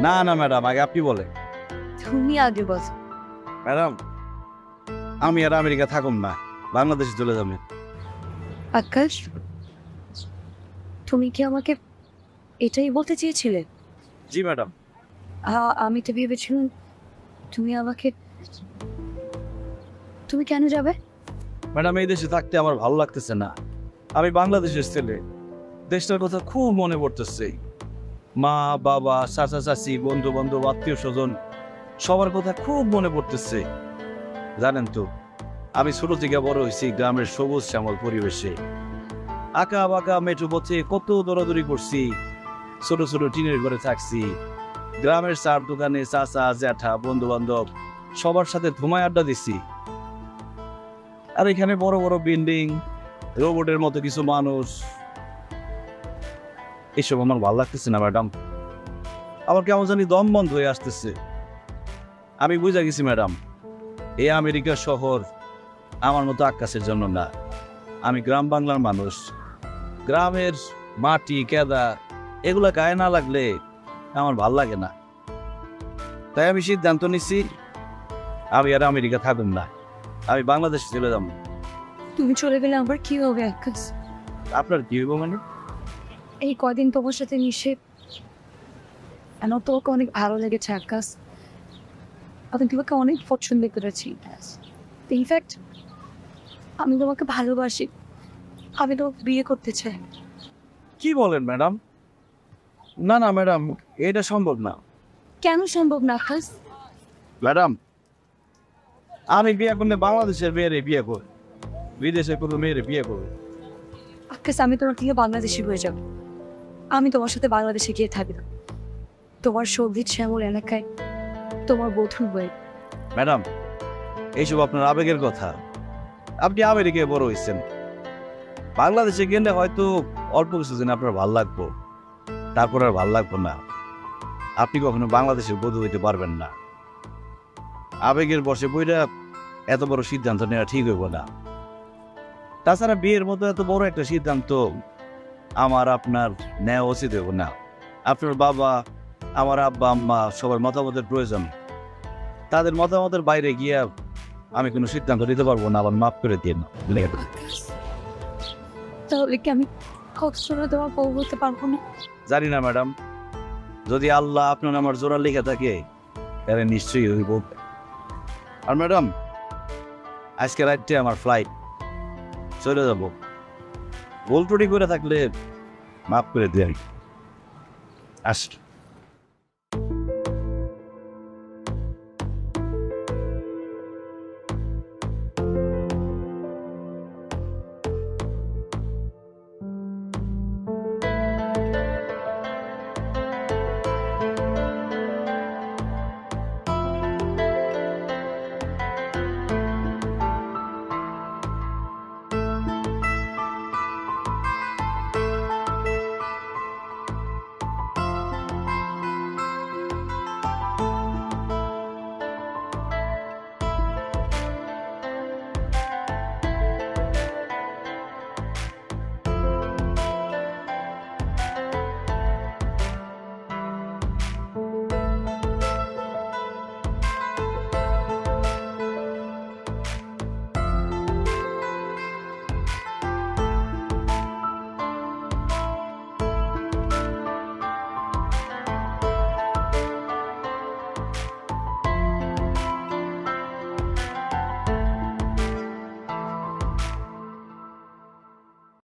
না না ম্যাডাম, আগে আপনি বলে। তুমি আগে বলো। ম্যাডাম, আমি আর আমেরিকা থাকুম না, বাংলাদেশে চলে যাবেন। আকাশ, তুমি কি আমাকে এটাই বলতে চেয়েছিলে? জি ম্যাডাম। আমি তো ভেবেছিলাম তুমি আমাকে, তুমি কেন যাবে? ম্যাডাম, এই দেশে থাকতে আমার ভালো লাগতেছে না। আমি বাংলাদেশের ছেলে, দেশটার কথা খুব মনে পড়তেছে। মা বাবা, চাচা চাচি, বন্ধু বান্ধব, আত্মীয় স্বজন, সবার কথা খুব মনে পড়তেছে। জানেন তো, আমি ছোট থেকে বড় হয়েছি গ্রামের সবুজ শ্যামল পরিবেশে। আঁকা বাঁকা মেট্রো পথে কত দৌড়াদৌড়ি করছি, ছোট ছোট টিনের ঘরে থাকছি। গ্রামের চার দোকানে চাচা জ্যাঠা বন্ধু বান্ধব সবার সাথে ধুমায় আড্ডা দিছি। আর এখানে বড় বড় বিল্ডিং, রোবটের মতো কিছু মানুষ, এসব আমার ভালো লাগতেছে না ম্যাডাম। আমার কেমন জানি দম বন্ধ হয়ে আসতেছে। আমি বুঝা গেছি ম্যাডাম, এই আমেরিকা শহর আমার মতো আকাশের জন্য না। আমি গ্রাম বাংলার মানুষ, গ্রামের মাটি কেদা এগুলা গায়ে না লাগলে আমার ভাল লাগে না। তাই আমি সিদ্ধান্ত নিছি, আমি আর আমেরিকা থাকুন না, আমি বাংলাদেশে চলে যাব। তুমি চলে গেলে আবার কি হবে আকাশ? আপনার কি হইব মানে? এই কদিন তোমার সাথে মিশে আমার তোমাকে অনেক ভালো লেগেছে আকাশ। আমি তোমাকে অনেক পছন্দ করেছি। ইনফ্যাক্ট আমি তোমাকে ভালোবাসি, আমি তোমাকে বিয়ে করতে চাই। কি বলেন ম্যাডাম? না না ম্যাডাম, এটা সম্ভব না। কেন সম্ভব না আকাশ? ম্যাডাম, আমি বিয়ে করলে বাংলাদেশের মেয়েরে বিয়ে করব, বিদেশে কোনো মেয়েরে বিয়ে করব। আকাশ, আমি তোমার থেকে বাংলাদেশি হয়ে যাব। আমি তোমার সাথে বাংলাদেশে গিয়ে থাকব, তোমার সবজি শ্যামল এলাকায় তোমার বধূ হয়ে। ম্যাডাম, এইসব আপনার আবেগের কথা। আপনি আমেরিকায় বড় হয়েছেন, বাংলাদেশে গেলে হয়তো অল্প কিছুদিন আপনার ভাল লাগবো, তারপর আর ভাল লাগবো না। আপনি কখনো বাংলাদেশের বধূ হইতে পারবেন না। আবেগের বসে বইটা এত বড় সিদ্ধান্ত নেওয়া ঠিক হইব না। তাছাড়া বিয়ের মতো এত বড় একটা সিদ্ধান্ত আমার আপনার নেওয়া উচিত হইব না। আপনার বাবা, আমার আব্বা আম্মা সবার মতামতের প্রয়োজন। তাদের মতামতের বাইরে গিয়া আমি কোনো সিদ্ধান্ত নিতে পারবো না, আবার মাফ করে দিয়ে না। তাহলে কি আমি কখনো তোমার বউ হতে পারবো না? জানি না ম্যাডাম, যদি আল্লাহ আপনার আমার জোড়া লেখা থাকে তাহলে নিশ্চয়ই হইব। আর ম্যাডাম, আজকে রাত্রে আমার ফ্লাইট, চলে যাব। ভুল ত্রুটি করে থাকলে মাফ করে দিয়ে আসি।